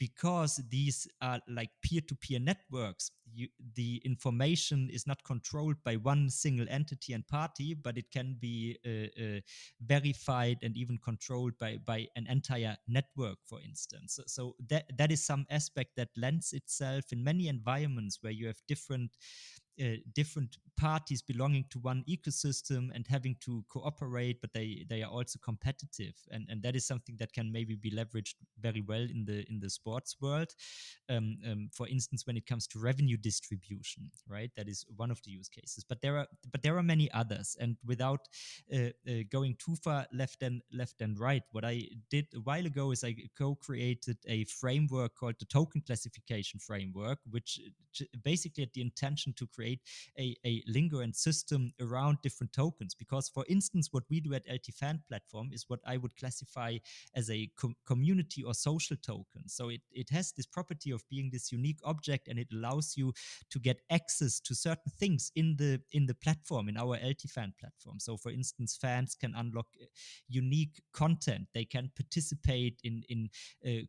because these are like peer-to-peer networks, the information is not controlled by one single entity and party, but it can be verified and even controlled by an entire network, for instance. So that is some aspect that lends itself in many environments where you have different parties belonging to one ecosystem and having to cooperate, but they are also competitive, and that is something that can maybe be leveraged very well in the sports world. For instance, when it comes to revenue distribution, right? That is one of the use cases, but there are many others. And without going too far left and right, what I did a while ago is I co-created a framework called the token classification framework, which basically had the intention to create a lingo and system around different tokens. Because, for instance, what we do at LT Fan Platform is what I would classify as a community or social token. So it has this property of being this unique object, and it allows you to get access to certain things in the platform, in our LT Fan platform. So, for instance, fans can unlock unique content. They can participate in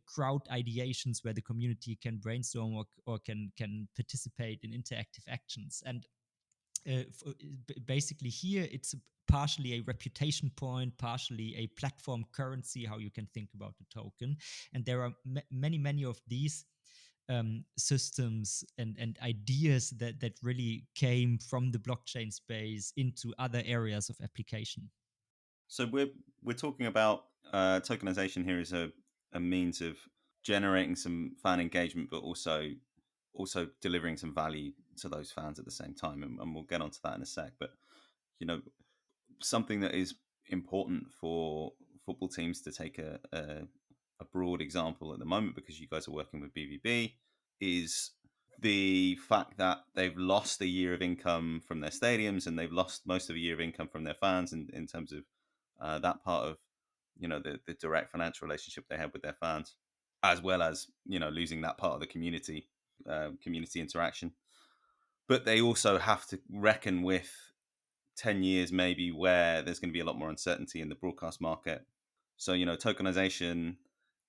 crowd ideations where the community can brainstorm or can participate in interactive actions. And basically here it's partially a reputation point, partially a platform currency, how you can think about the token. And there are many of these systems and ideas that really came from the blockchain space into other areas of application. So we're talking about tokenization here as a means of generating some fan engagement, but also delivering some value to those fans at the same time, and we'll get onto that in a sec. But you know, something that is important for football teams, to take a broad example at the moment, because you guys are working with BVB, is the fact that they've lost a year of income from their stadiums, and they've lost most of a year of income from their fans in terms of that part of the direct financial relationship they have with their fans. as well as, you know, losing that part of the community interaction. But they also have to reckon with 10 years maybe where there's going to be a lot more uncertainty in the broadcast market. So, you know, tokenization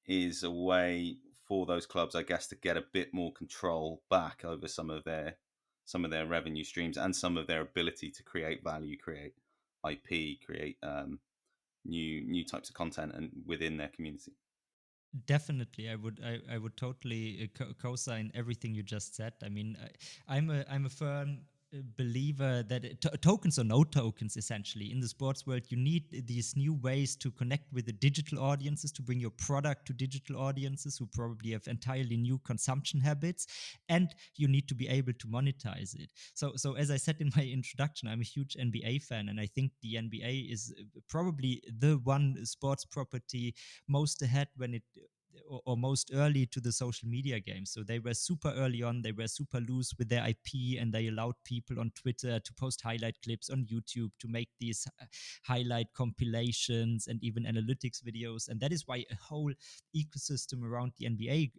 is a way for those clubs, I guess, to get a bit more control back over some of their revenue streams and some of their ability to create value, create IP, create new types of content and within their community. Definitely, I would totally co-sign everything you just said. I mean, I'm a firm believer that tokens or no tokens, essentially in the sports world, you need these new ways to connect with the digital audiences, to bring your product to digital audiences who probably have entirely new consumption habits, and you need to be able to monetize it. So as I said in my introduction, I'm a huge NBA fan, and I think the NBA is probably the one sports property most ahead when it or most early to the social media game. So they were super early on, they were super loose with their IP, and they allowed people on Twitter to post highlight clips, on YouTube to make these highlight compilations and even analytics videos. And that is why a whole ecosystem around the NBA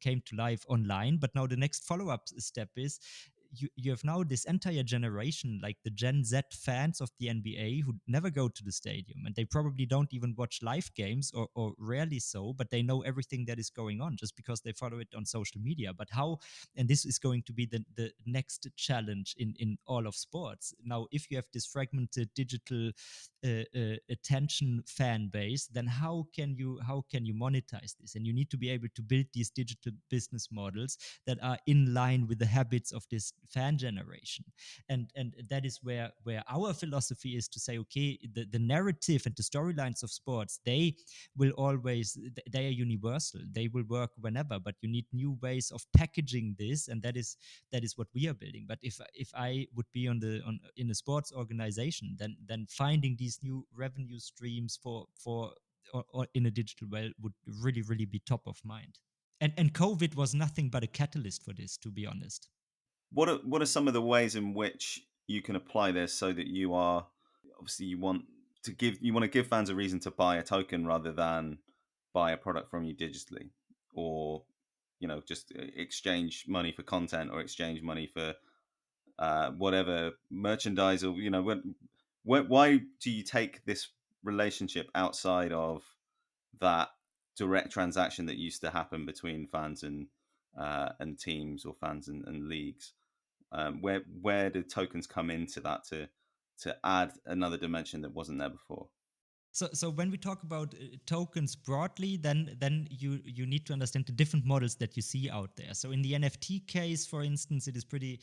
came to life online. But now the next follow-up step is you have now this entire generation, like the Gen Z fans of the NBA, who never go to the stadium, and they probably don't even watch live games, or rarely so, but they know everything that is going on just because they follow it on social media. But how, and this is going to be the next challenge in all of sports. Now, if you have this fragmented digital attention fan base, then how can you monetize this? And you need to be able to build these digital business models that are in line with the habits of this fan generation. And that is where our philosophy is to say, okay, the narrative and the storylines of sports, they will always, they are universal, they will work whenever, but you need new ways of packaging this, and that is what we are building. But if I would be in a sports organization, then finding these new revenue streams or in a digital way would really be top of mind. And COVID was nothing but a catalyst for this, to be honest. What are some of the ways in which you can apply this so that you are, obviously you want to give fans a reason to buy a token rather than buy a product from you digitally, or, you know, just exchange money for content or exchange money for whatever merchandise, or, you know, why do you take this relationship outside of that direct transaction that used to happen between fans and teams, or fans and leagues? Where do tokens come into that to add another dimension that wasn't there before? So when we talk about tokens broadly, then you need to understand the different models that you see out there. So in the NFT case, for instance, it is pretty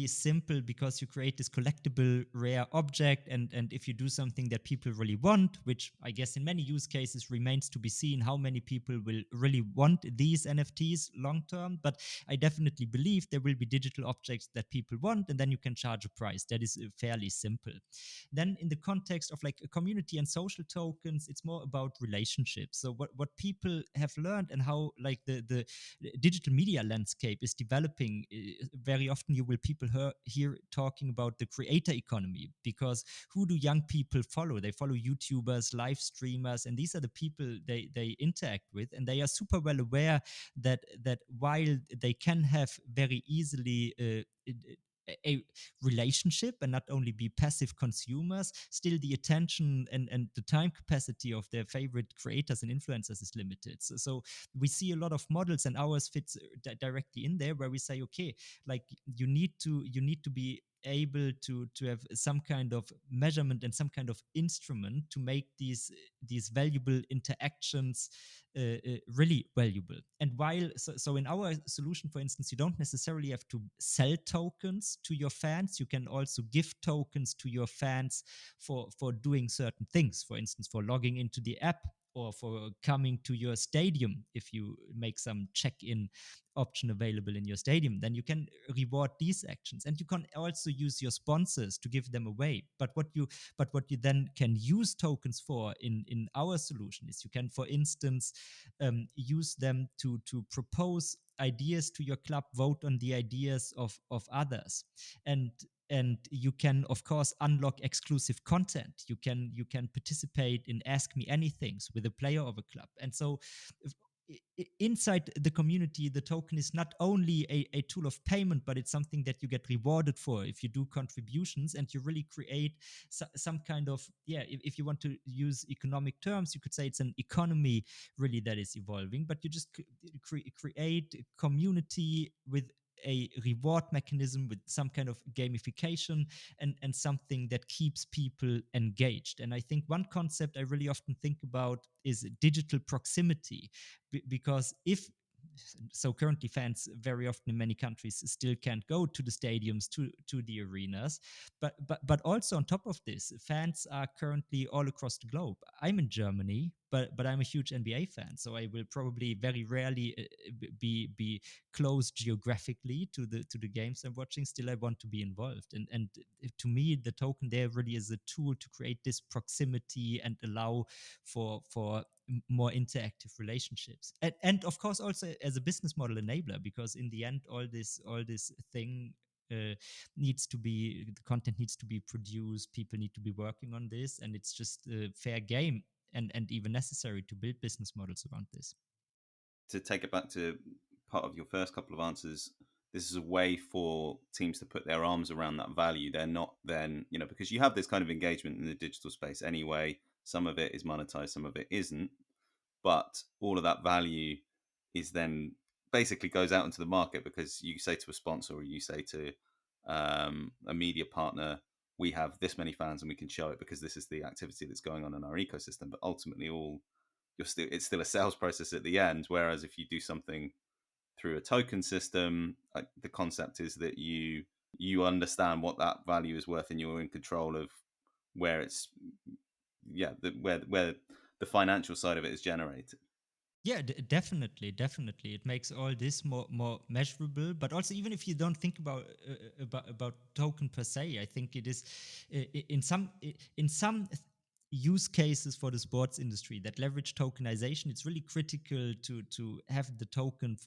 simple, because you create this collectible rare object, and if you do something that people really want, which I guess in many use cases remains to be seen how many people will really want these NFTs long term, but I definitely believe there will be digital objects that people want, and then you can charge a price. That is fairly simple. Then in the context of like a community and social tokens, it's more about relationships. So what people have learned, and how like the digital media landscape is developing, very often you will people hear talking about the creator economy, because who do young people follow? They follow YouTubers, live streamers, and these are the people they interact with, and they are super well aware that while they can have very easily a relationship and not only be passive consumers, still the attention and the time capacity of their favorite creators and influencers is limited. So we see a lot of models, and ours fits directly in there, where we say, okay, like you need to be able to have some kind of measurement and some kind of instrument to make these valuable interactions really valuable. And while so in our solution, for instance, you don't necessarily have to sell tokens to your fans. You can also give tokens to your fans for doing certain things, for instance, for logging into the app, or for coming to your stadium. If you make some check-in option available in your stadium, then you can reward these actions, and you can also use your sponsors to give them away. But what you then can use tokens for in our solution is, you can, for instance, use them to propose ideas to your club, vote on the ideas of others, and you can of course unlock exclusive content. You can participate in ask me anythings with a player of a club. And so inside the community, the token is not only a tool of payment, but it's something that you get rewarded for if you do contributions, and you really create some kind of, yeah, if you want to use economic terms, you could say it's an economy really that is evolving, but you just create a community with a reward mechanism, with some kind of gamification, and something that keeps people engaged. And I think one concept I really often think about is digital proximity, because if so currently fans very often in many countries still can't go to the stadiums, to the arenas, but also on top of this, fans are currently all across the globe. I'm in Germany, but I'm a huge NBA fan, so I will probably very rarely be close geographically to the games I'm watching. Still, I want to be involved, and to me, the token there really is a tool to create this proximity and allow for more interactive relationships, and of course also as a business model enabler, because in the end, all this thing needs to be, the content needs to be produced, people need to be working on this, and it's just a fair game, and even necessary to build business models around this. To take it back to part of your first couple of answers, this is a way for teams to put their arms around that value. They're not then, because you have this kind of engagement in the digital space anyway. Some of it is monetized, some of it isn't. But all of that value is then basically goes out into the market, because you say to a sponsor, or you say to a media partner, we have this many fans and we can show it because this is the activity that's going on in our ecosystem. But ultimately, it's still a sales process at the end. Whereas if you do something through a token system, the concept is that you understand what that value is worth, and you're in control of where it's where the financial side of it is generated. Yeah, definitely, it makes all this more measurable. But also, even if you don't think about token per se, I think it is in some use cases for the sports industry that leverage tokenization. It's really critical to have the token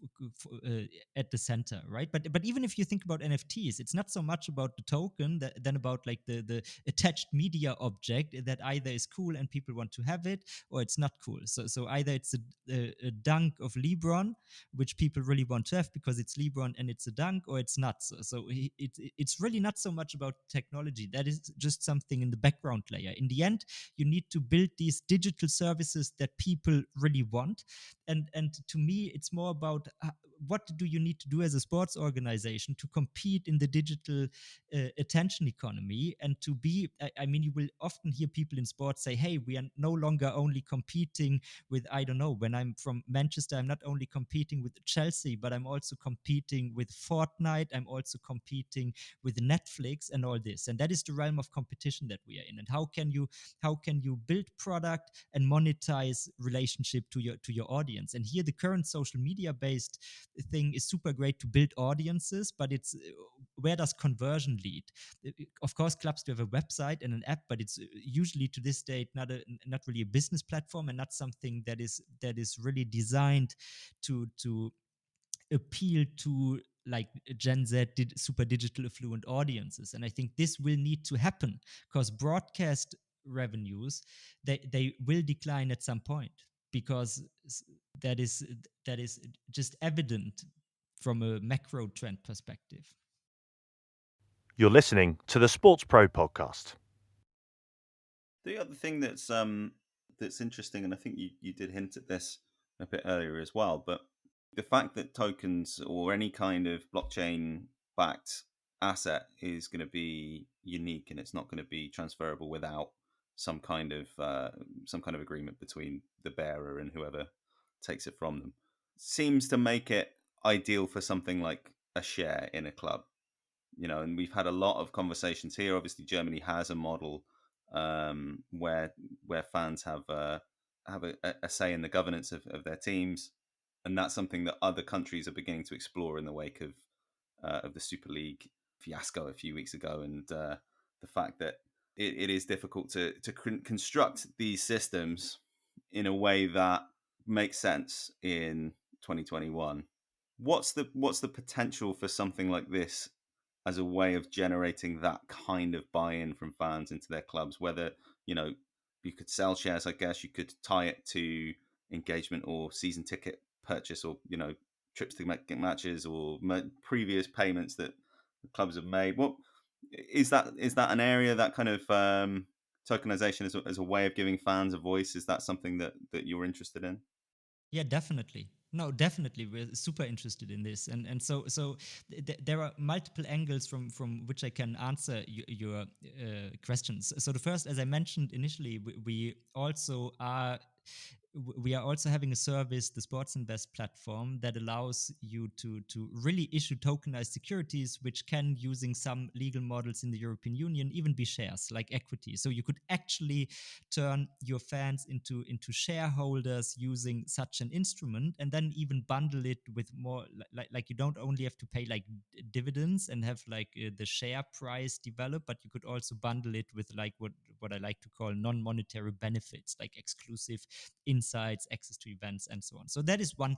at the center, right? But even if you think about NFTs, it's not so much about the token than about like the attached media object that either is cool and people want to have it, or it's not cool. So either it's a dunk of LeBron, which people really want to have because it's LeBron and it's a dunk, or it's not. So it's really not so much about technology. That is just something in the background layer. In the end, you need to build these digital services that people really want. And to me, it's more about what do you need to do as a sports organization to compete in the digital attention economy, and to be, I mean, you will often hear people in sports say, hey, we are no longer only competing with, I don't know, when I'm from Manchester, I'm not only competing with Chelsea, but I'm also competing with Fortnite, I'm also competing with Netflix and all this. And that is the realm of competition that we are in. And how can you build product and monetize relationship to your audience? And here the current social media based thing is super great to build audiences, but it's where does conversion lead? Of course, clubs do have a website and an app, but it's usually to this date not really a business platform, and not something that is really designed to appeal to like Gen Z super digital affluent audiences. And I think this will need to happen, because broadcast revenues, they will decline at some point, because that is just evident from a macro trend perspective. You're listening to the SportsPro Podcast. The other thing that's interesting, and I think you did hint at this a bit earlier as well, but the fact that tokens or any kind of blockchain backed asset is going to be unique, and it's not going to be transferable without some kind of agreement between the bearer and whoever takes it from them, seems to make it ideal for something like a share in a club. And we've had a lot of conversations here. Obviously, Germany has a model where fans have a say in the governance of their teams, and that's something that other countries are beginning to explore in the wake of the Super League fiasco a few weeks ago, and the fact that it is difficult to construct these systems in a way that makes sense in 2021. What's the potential for something like this as a way of generating that kind of buy-in from fans into their clubs? Whether, you could sell shares, I guess you could tie it to engagement or season ticket purchase or trips to get matches or previous payments that clubs have made. What is that? Is that an area that kind of tokenization as a way of giving fans a voice? Is that something that you're interested in? Yeah, definitely. No, definitely, we're super interested in this, and there are multiple angles from which I can answer your questions. So the first, as I mentioned initially, we also are. We are also having a service, the Sports Invest platform, that allows you to really issue tokenized securities, which can, using some legal models in the European Union, even be shares like equity. So you could actually turn your fans into shareholders using such an instrument, and then even bundle it with more like you don't only have to pay like dividends and have like the share price develop, but you could also bundle it with like what I like to call non-monetary benefits, like exclusive insights, access to events, and so on. So that is one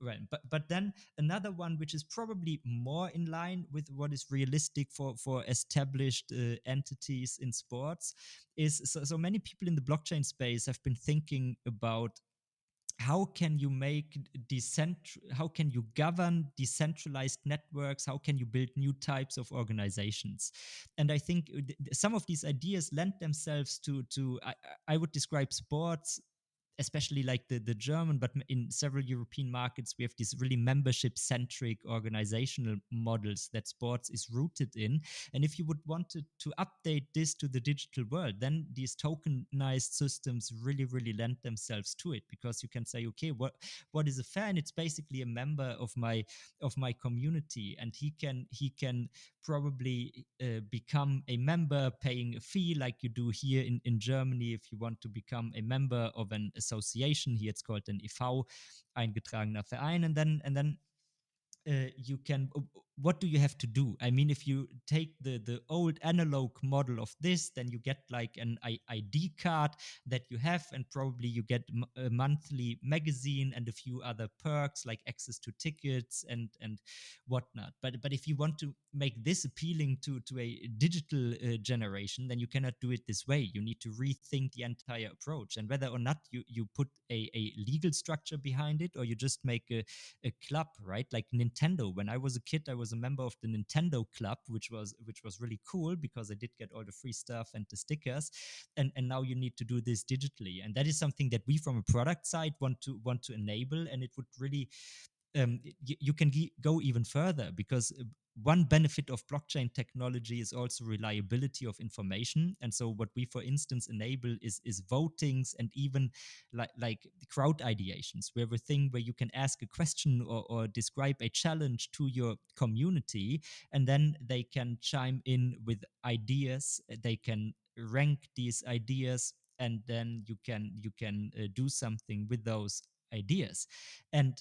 realm. But then another one, which is probably more in line with what is realistic for established entities in sports, is so many people in the blockchain space have been thinking about how can you make how can you govern decentralized networks, how can you build new types of organizations. And I think some of these ideas lend themselves to I would describe sports, especially like the German, but in several European markets, we have these really membership-centric organizational models that sports is rooted in. And if you would want to update this to the digital world, then these tokenized systems really, really lend themselves to it, because you can say, okay, what is a fan? It's basically a member of my community, and he can probably become a member, paying a fee like you do here in Germany if you want to become a member of an association. Here it's called an EV, eingetragener Verein, and then you can what do you have to do? I mean, if you take the old analog model of this, then you get like an ID card that you have, and probably you get a monthly magazine and a few other perks like access to tickets and whatnot. But if you want to make this appealing to a digital generation, then you cannot do it this way. You need to rethink the entire approach, and whether or not you put a legal structure behind it, or you just make a club, right? Like Nintendo. When I was a kid, I was a member of the Nintendo club, which was really cool because I did get all the free stuff and the stickers. And now you need to do this digitally, and that is something that we from a product side want to enable. And it would really you can go even further, because one benefit of blockchain technology is also reliability of information. And so what we, for instance, enable is votings, and even like crowd ideations. We have a thing where you can ask a question or describe a challenge to your community, and then they can chime in with ideas. They can rank these ideas, and then you can do something with those ideas. And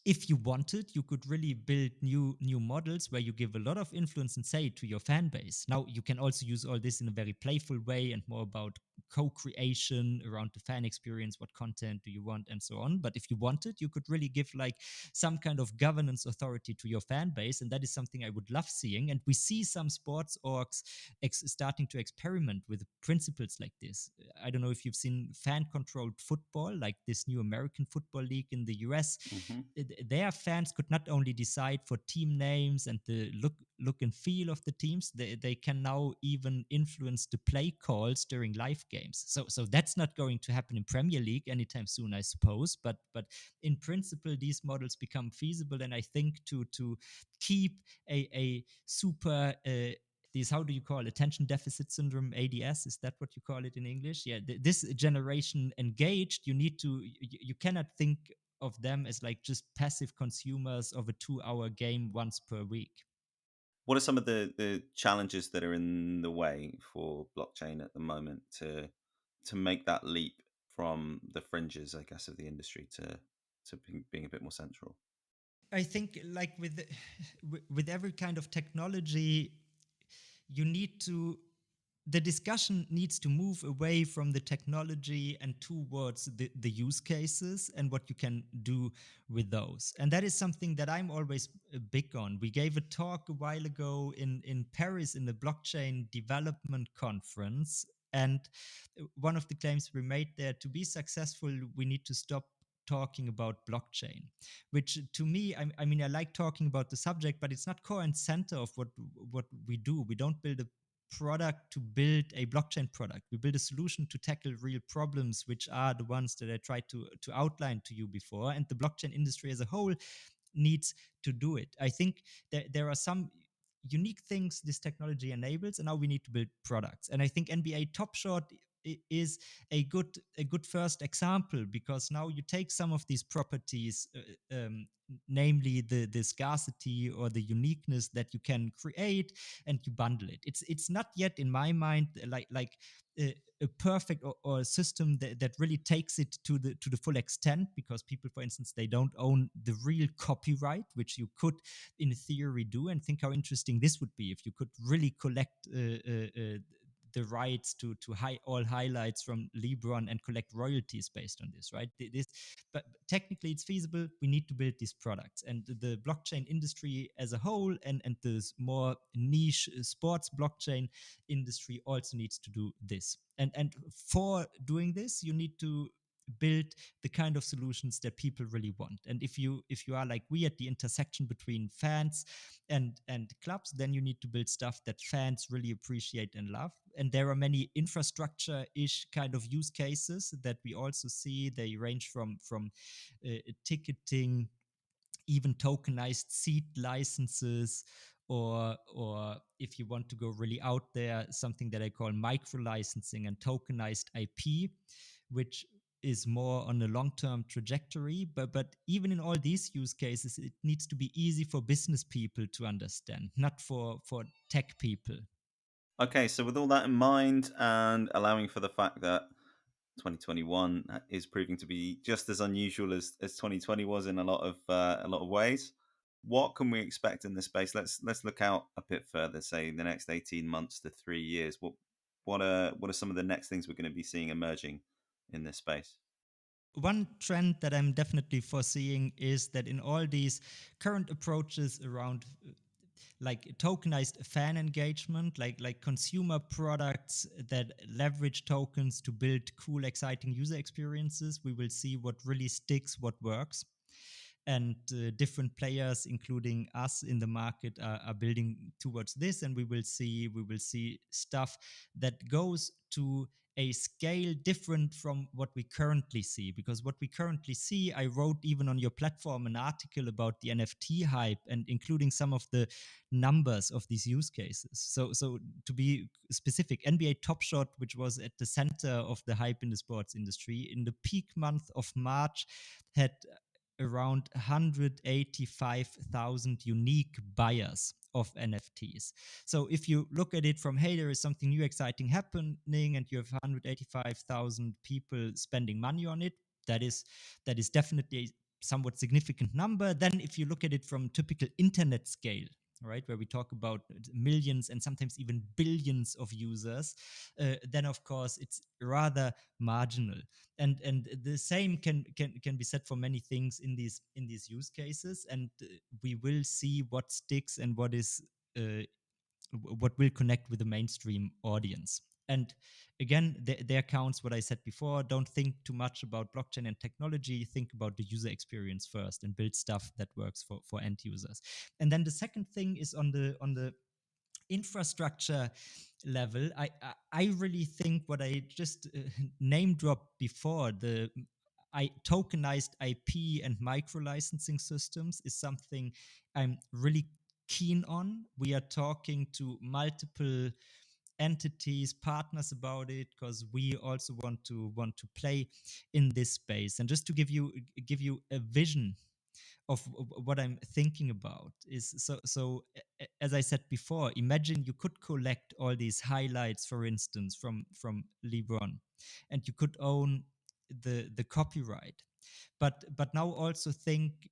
if you wanted, you could really build new models where you give a lot of influence and say to your fan base. Now, you can also use all this in a very playful way and more about co-creation around the fan experience. What content do you want, and so on. But if you wanted, you could really give like some kind of governance authority to your fan base, and that is something I would love seeing. And we see some sports orgs starting to experiment with principles like this. I don't know if you've seen fan-controlled football, like this new American football league in the US. Mm-hmm. Their fans could not only decide for team names and the look and feel of the teams, they can now even influence the play calls during live games. So that's not going to happen in Premier League anytime soon, I suppose. But in principle, these models become feasible, and I think to keep a super these, how do you call it, attention deficit syndrome, ADS, is that what you call it in English? Yeah, this generation engaged, you cannot think of them as like just passive consumers of a 2-hour game once per week. What are some of the challenges that are in the way for blockchain at the moment to make that leap from the fringes, I guess, of the industry to being a bit more central? I think like with every kind of technology, you need to the discussion needs to move away from the technology and towards the use cases and what you can do with those. And that is something that I'm always big on. We gave a talk a while ago in Paris in the blockchain development conference. And one of the claims we made there, to be successful, we need to stop talking about blockchain, which to me, I mean, I like talking about the subject, but it's not core and center of what we do. We don't build a product to build a blockchain product. We build a solution to tackle real problems, which are the ones that I tried to outline to you before. And the blockchain industry as a whole needs to do it. I think that there are some unique things this technology enables, and now we need to build products. And I think NBA Top Shot is a good first example, because now you take some of these properties, namely the scarcity or the uniqueness that you can create, and you bundle it. It's not yet in my mind like a perfect or a system that really takes it to the full extent, because people, for instance, they don't own the real copyright, which you could in theory do. And think how interesting this would be if you could really collect the rights to all highlights from LeBron and collect royalties based on this, right? But technically it's feasible. We need to build these products, and the blockchain industry as a whole, and the more niche sports blockchain industry also needs to do this. And for doing this, you need to build the kind of solutions that people really want. And if you are like we, at the intersection between fans and clubs, then you need to build stuff that fans really appreciate and love. And there are many infrastructure-ish kind of use cases that we also see. They range from ticketing, even tokenized seat licenses, or if you want to go really out there, something that I call micro licensing and tokenized IP, which is more on a long-term trajectory. But even in all these use cases, it needs to be easy for business people to understand, not for tech people. Okay, so with all that in mind, and allowing for the fact that 2021 is proving to be just as unusual as 2020 was in a lot of ways, what can we expect in this space? Let's look out a bit further, say the next 18 months to 3 years. What are some of the next things we're going to be seeing emerging in this space? One trend that I'm definitely foreseeing is that in all these current approaches around like tokenized fan engagement, like consumer products that leverage tokens to build cool, exciting user experiences, we will see what really sticks, what works. And different players, including us in the market, are building towards this. And we will see stuff that goes to a scale different from what we currently see. Because what we currently see, I wrote even on your platform an article about the NFT hype, and including some of the numbers of these use cases. So to be specific, NBA Top Shot, which was at the center of the hype in the sports industry, in the peak month of March, had around 185,000 unique buyers of NFTs. So if you look at it from, hey, there is something new, exciting happening, and you have 185,000 people spending money on it, that is definitely a somewhat significant number. Then if you look at it from typical internet scale, right, where we talk about millions and sometimes even billions of users, then of course it's rather marginal. And the same can be said for many things in these use cases. And we will see what sticks and what is what will connect with the mainstream audience. And again, there counts what I said before. Don't think too much about blockchain and technology. Think about the user experience first, and build stuff that works for end users. And then the second thing is on the infrastructure level. I really think what I just name dropped before, the tokenized IP and micro licensing systems, is something I'm really keen on. We are talking to multiple entities, partners about it, because we also want to play in this space. And just to give you a vision of what I'm thinking about, is as I said before, imagine you could collect all these highlights, for instance, from LeBron, and you could own the copyright. But now also think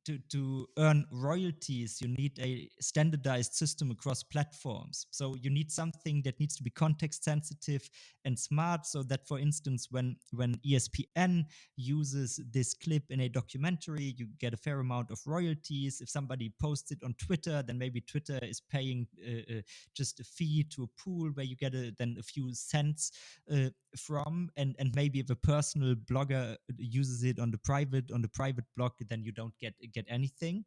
to earn royalties, you need a standardized system across platforms. So you need something that needs to be context sensitive and smart, so that, for instance, when ESPN uses this clip in a documentary, you get a fair amount of royalties. If somebody posts it on Twitter, then maybe Twitter is paying just a fee to a pool where you get then a few cents from, and maybe if a personal blogger uses it on the private blog, then you don't get anything.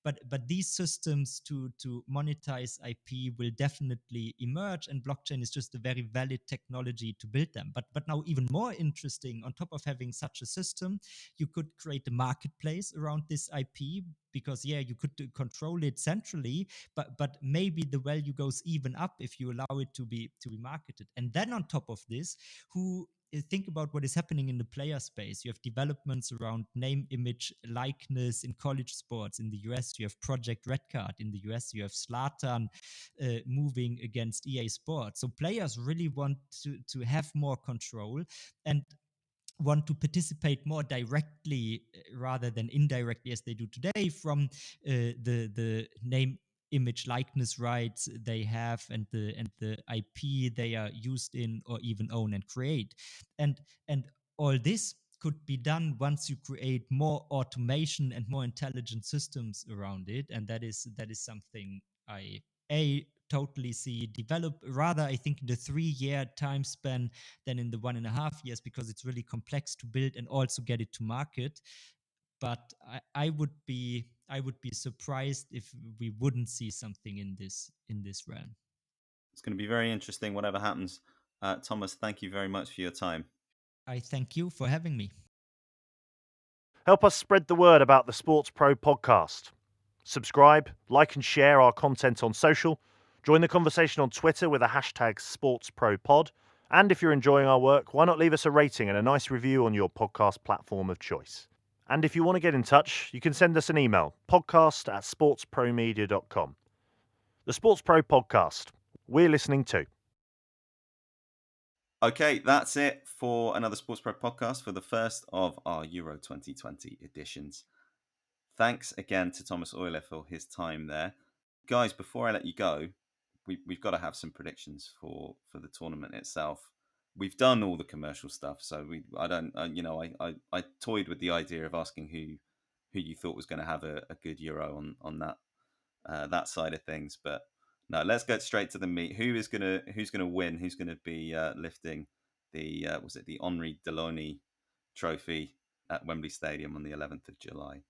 But these systems to monetize IP will definitely emerge, and blockchain is just a very valid technology to build them. But now, even more interesting, on top of having such a system, you could create a marketplace around this IP, because you could control it centrally, but maybe the value goes even up if you allow it to be marketed. And then on top of this, think about what is happening in the player space. You have developments around name, image, likeness in college sports. In the US, you have Project Red Card. In the US, you have Zlatan moving against EA Sports. So players really want to have more control and want to participate more directly rather than indirectly, as they do today, from the name, image, likeness rights they have, and the IP they are used in or even own and create. And all this could be done once you create more automation and more intelligent systems around it. And that is something I totally see develop, rather, I think, in the 3-year time span than in the 1.5 years, because it's really complex to build and also get it to market. But I would be surprised if we wouldn't see something in this realm. It's going to be very interesting, whatever happens. Thomas, thank you very much for your time. I thank you for having me. Help us spread the word about the SportsPro Podcast. Subscribe, like and share our content on social. Join the conversation on Twitter with the hashtag SportsProPod. And if you're enjoying our work, why not leave us a rating and a nice review on your podcast platform of choice. And if you want to get in touch, you can send us an email, podcast@sportspromedia.com. The SportsPro Podcast. We're listening too. Okay, that's it for another SportsPro Podcast for the first of our Euro 2020 editions. Thanks again to Thomas Euler for his time there. Guys, before I let you go, we've got to have some predictions for the tournament itself. We've done all the commercial stuff, so I toyed with the idea of asking who you thought was going to have a good Euro on that side of things, but no, let's get straight to the meat. Who's gonna win? Who's gonna be lifting the the Henri Deloney Trophy at Wembley Stadium on the 11th of July?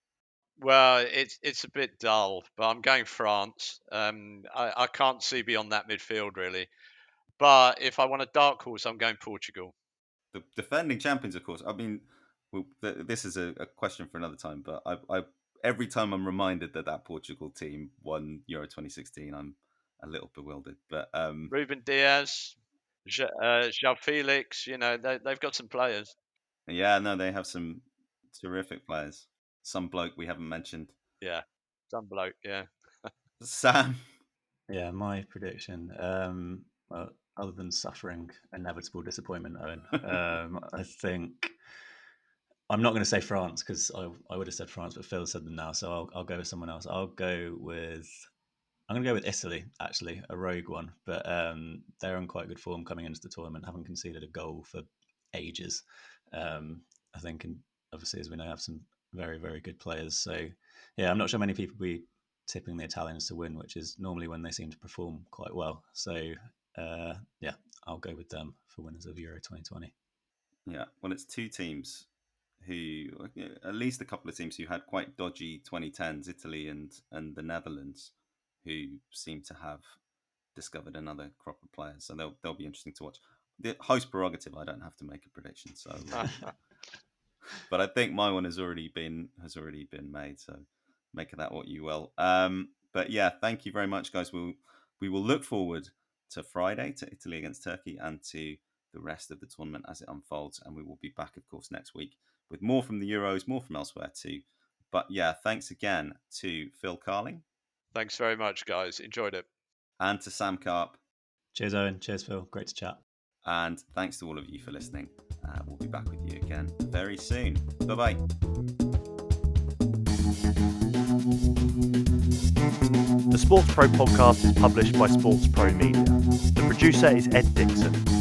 Well, it's a bit dull, but I'm going France. I can't see beyond that midfield really. But if I want a dark horse, I'm going Portugal. The defending champions, of course. I mean, this is a question for another time. But I every time I'm reminded that Portugal team won Euro 2016, I'm a little bewildered. But Ruben Diaz, João Felix, they've got some players. Yeah, no, they have some terrific players. Some bloke we haven't mentioned. Yeah, some bloke. Yeah. Sam. Yeah, my prediction. Well, other than suffering inevitable disappointment, Owen, I think I'm not going to say France because I would have said France, but Phil said them now, so I'll go with someone else. I'm going to go with Italy, actually, a rogue one, but they're in quite good form coming into the tournament, haven't conceded a goal for ages. I think, and obviously, as we know, have some very, very good players. So, yeah, I'm not sure many people will be tipping the Italians to win, which is normally when they seem to perform quite well. So, yeah, I'll go with them for winners of Euro 2020. Yeah, well, it's two teams who, at least a couple of teams who had quite dodgy 2010s, Italy and the Netherlands, who seem to have discovered another crop of players. So they'll be interesting to watch. The host prerogative, I don't have to make a prediction. So, but I think my one has already been made. So make of that what you will. But yeah, thank you very much, guys. We will look forward to Friday, to Italy against Turkey, and to the rest of the tournament as it unfolds. And we will be back, of course, next week with more from the Euros, more from elsewhere too. But yeah, thanks again to Phil Carling. Thanks very much, guys. Enjoyed it. And to Sam Carp. Cheers, Owen. Cheers, Phil. Great to chat. And thanks to all of you for listening. We'll be back with you again very soon. Bye-bye. The SportsPro Podcast is published by SportsPro Media. The producer is Ed Dixon.